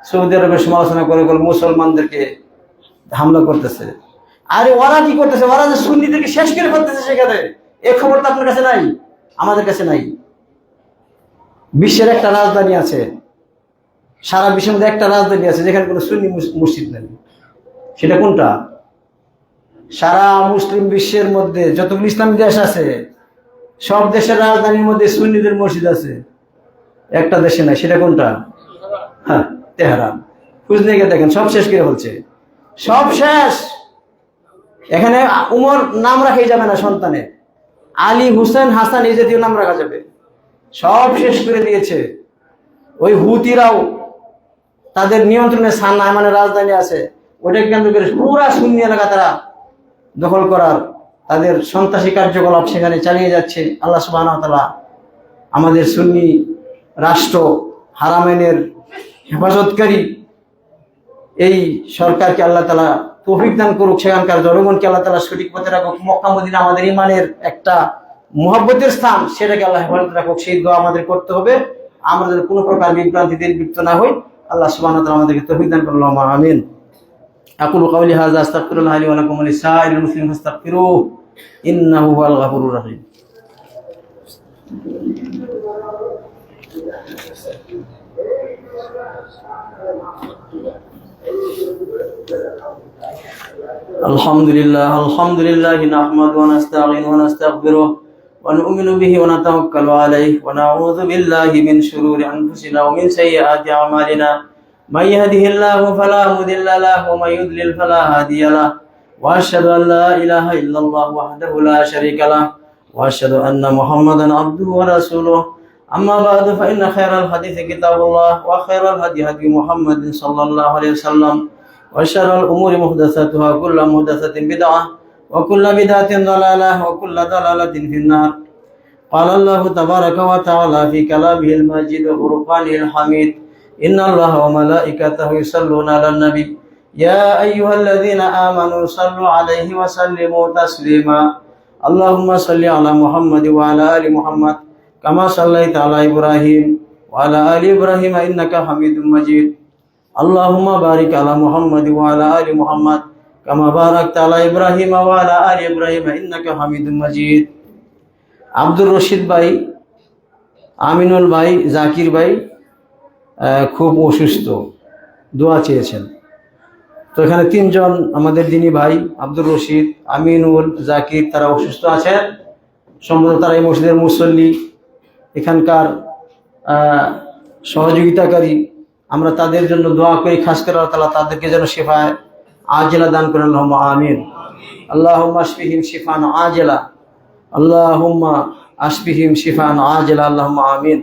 A: সৌদি আরবের সমালোচনা করে মুসলমানদেরকে হামলা করতেছে। আরে ওরা কি করতেছে? ওরা যে সুন্নিদেরকে শেষ করে ফেলতেছে সেখানে, এই খবর তো আপনার কাছে নাই, আমাদের কাছে নাই। বিশ্বের একটা রাজধানী আছে, সারা বিশ্বের মধ্যে একটা রাজধানী আছে যেখানে কোনো সুন্নি মসজিদ নেই। সেটা কোনটা? সারা মুসলিম বিশ্বের মধ্যে যতগুলো ইসলামী দেশ আছে সব দেশের রাজধানীর মধ্যে সুন্নিদের মসজিদ আছে, একটা দেশে নাই। সেটা কোনটা? হ্যাঁ, তেহরান। খোঁজ নিয়ে গিয়ে দেখেন, সব শেষ করে ফেলছে, সব শেষ। এখানে উমর নাম রাখাই যাবে না সন্তানের, আলী, হুসেন, হাসান এই জাতীয় নাম রাখা যাবে। সব শেষ করে দিয়েছে। ওই হুতিরাও তাদের নিয়ন্ত্রণে সানা মানে রাজধানী আছে, ওটাকে কেন্দ্র করে পুরা সুন্নি এলাকা তারা দখল করার তাদের সন্ত্রাসী কার্যকলাপ সেখানে চালিয়ে যাচ্ছে। আল্লাহ সুবহানাহু ওয়া তাআলা আমাদের সুন্নি রাষ্ট্র হারামেনের হেফাজতকারী এই সরকারকে আল্লাহ তাআলা তৌফিক দান করুক, সেখানকার জনগণকে আল্লাহ তাআলা সঠিক পথে রাখুক। মক্কা মদিনা আমাদের ইমানের একটা মুহাব্বতের স্থান, সেটাকে আল্লাহ হেফাজত রাখুক। সেই দোয়া আমাদের করতে হবে। আমরা যেন কোনো প্রকার বিভ্রান্তিতে লিপ্ত না হই। আল্লাহ সুবহানাহু ওয়া তাআলা আমাদেরকে তৌফিক দান করুন। আল্লাহুম্মা আমিন। আকুলু কাওলি হাযা আস্তাগফিরুল্লাহ লি ওয়া লাকুম ওয়া লিসাইরিল মুসলিমিন ফাস্তাগফিরুহু ইন্নাহু হুয়াল গাফুরুর রাহিম। আলহামদুলিল্লাহ নাহমাদু ওয়া নাস্তাঈনু ওয়া নাস্তাগফিরুহ ওয়া নু'মিনু বিহি ওয়া নাতাওয়াক্কালু আলাইহি ওয়া নাউযু বিল্লাহি মিন শুরুরি আনফুসিনা ওয়া মিন sayyi'ati a'malina may yahdihillahu fala mudilla lahu wa may yudlil fala hadiya lahu wa asyhadu an la ilaha illallah wahdahu la syarika lahu wa asyhadu anna Muhammadan abduhu wa rasuluh. Amma ba'du fa inna khairal hadithi kitabullah wa khairal hadi hadi Muhammadin sallallahu alaihi wasallam wa syarrul umuri muhdatsatuha kullu muhdatsatin bid'ah wa kullu bid'atin dhalalah wa kullu dhalalatin finnar. Qala Allahu tabaraka wa ta'ala fi kalamihil majid wa furqanihil hamid. Inna Allaha wa malaikatahu yusalluna 'alan nabi ya ayyuhalladzina amanu sallu 'alaihi wa sallimu taslima. Allahumma salli 'ala Muhammad wa 'ala ali Muhammad kama sallaita 'ala Ibrahim wa 'ala ali Ibrahim innaka Hamidum Majid. Allahumma barik 'ala Muhammad wa 'ala ali Muhammad kama barakta 'ala Ibrahim wa 'ala ali Ibrahim innaka Hamidum Majid. Abdur Rashid ভাই, আমিনুল ভাই, জাকির ভাই খুব অসুস্থ, দোয়া চেয়েছেন। তো এখানে তিনজন আমাদের দিনী ভাই আব্দুর রশিদ, আমিনুল, জাকির তারা অসুস্থ আছেন। সম্ভবত তারা এই মসজিদের মুসল্লি, এখানকার সহযোগিতাকারী। আমরা তাদের জন্য দোয়া করি, খাস করে আল্লাহ তাআলা তাদেরকে যেন শিফায়ে আজেলা দান করেন। আল্লাহুম্মা আমিন। আল্লাহুম্মা আশফিহিম শিফান আজেলা, আল্লাহুম্মা আশফিহিম শিফান আজেলা, আল্লাহুম্মা আমিন।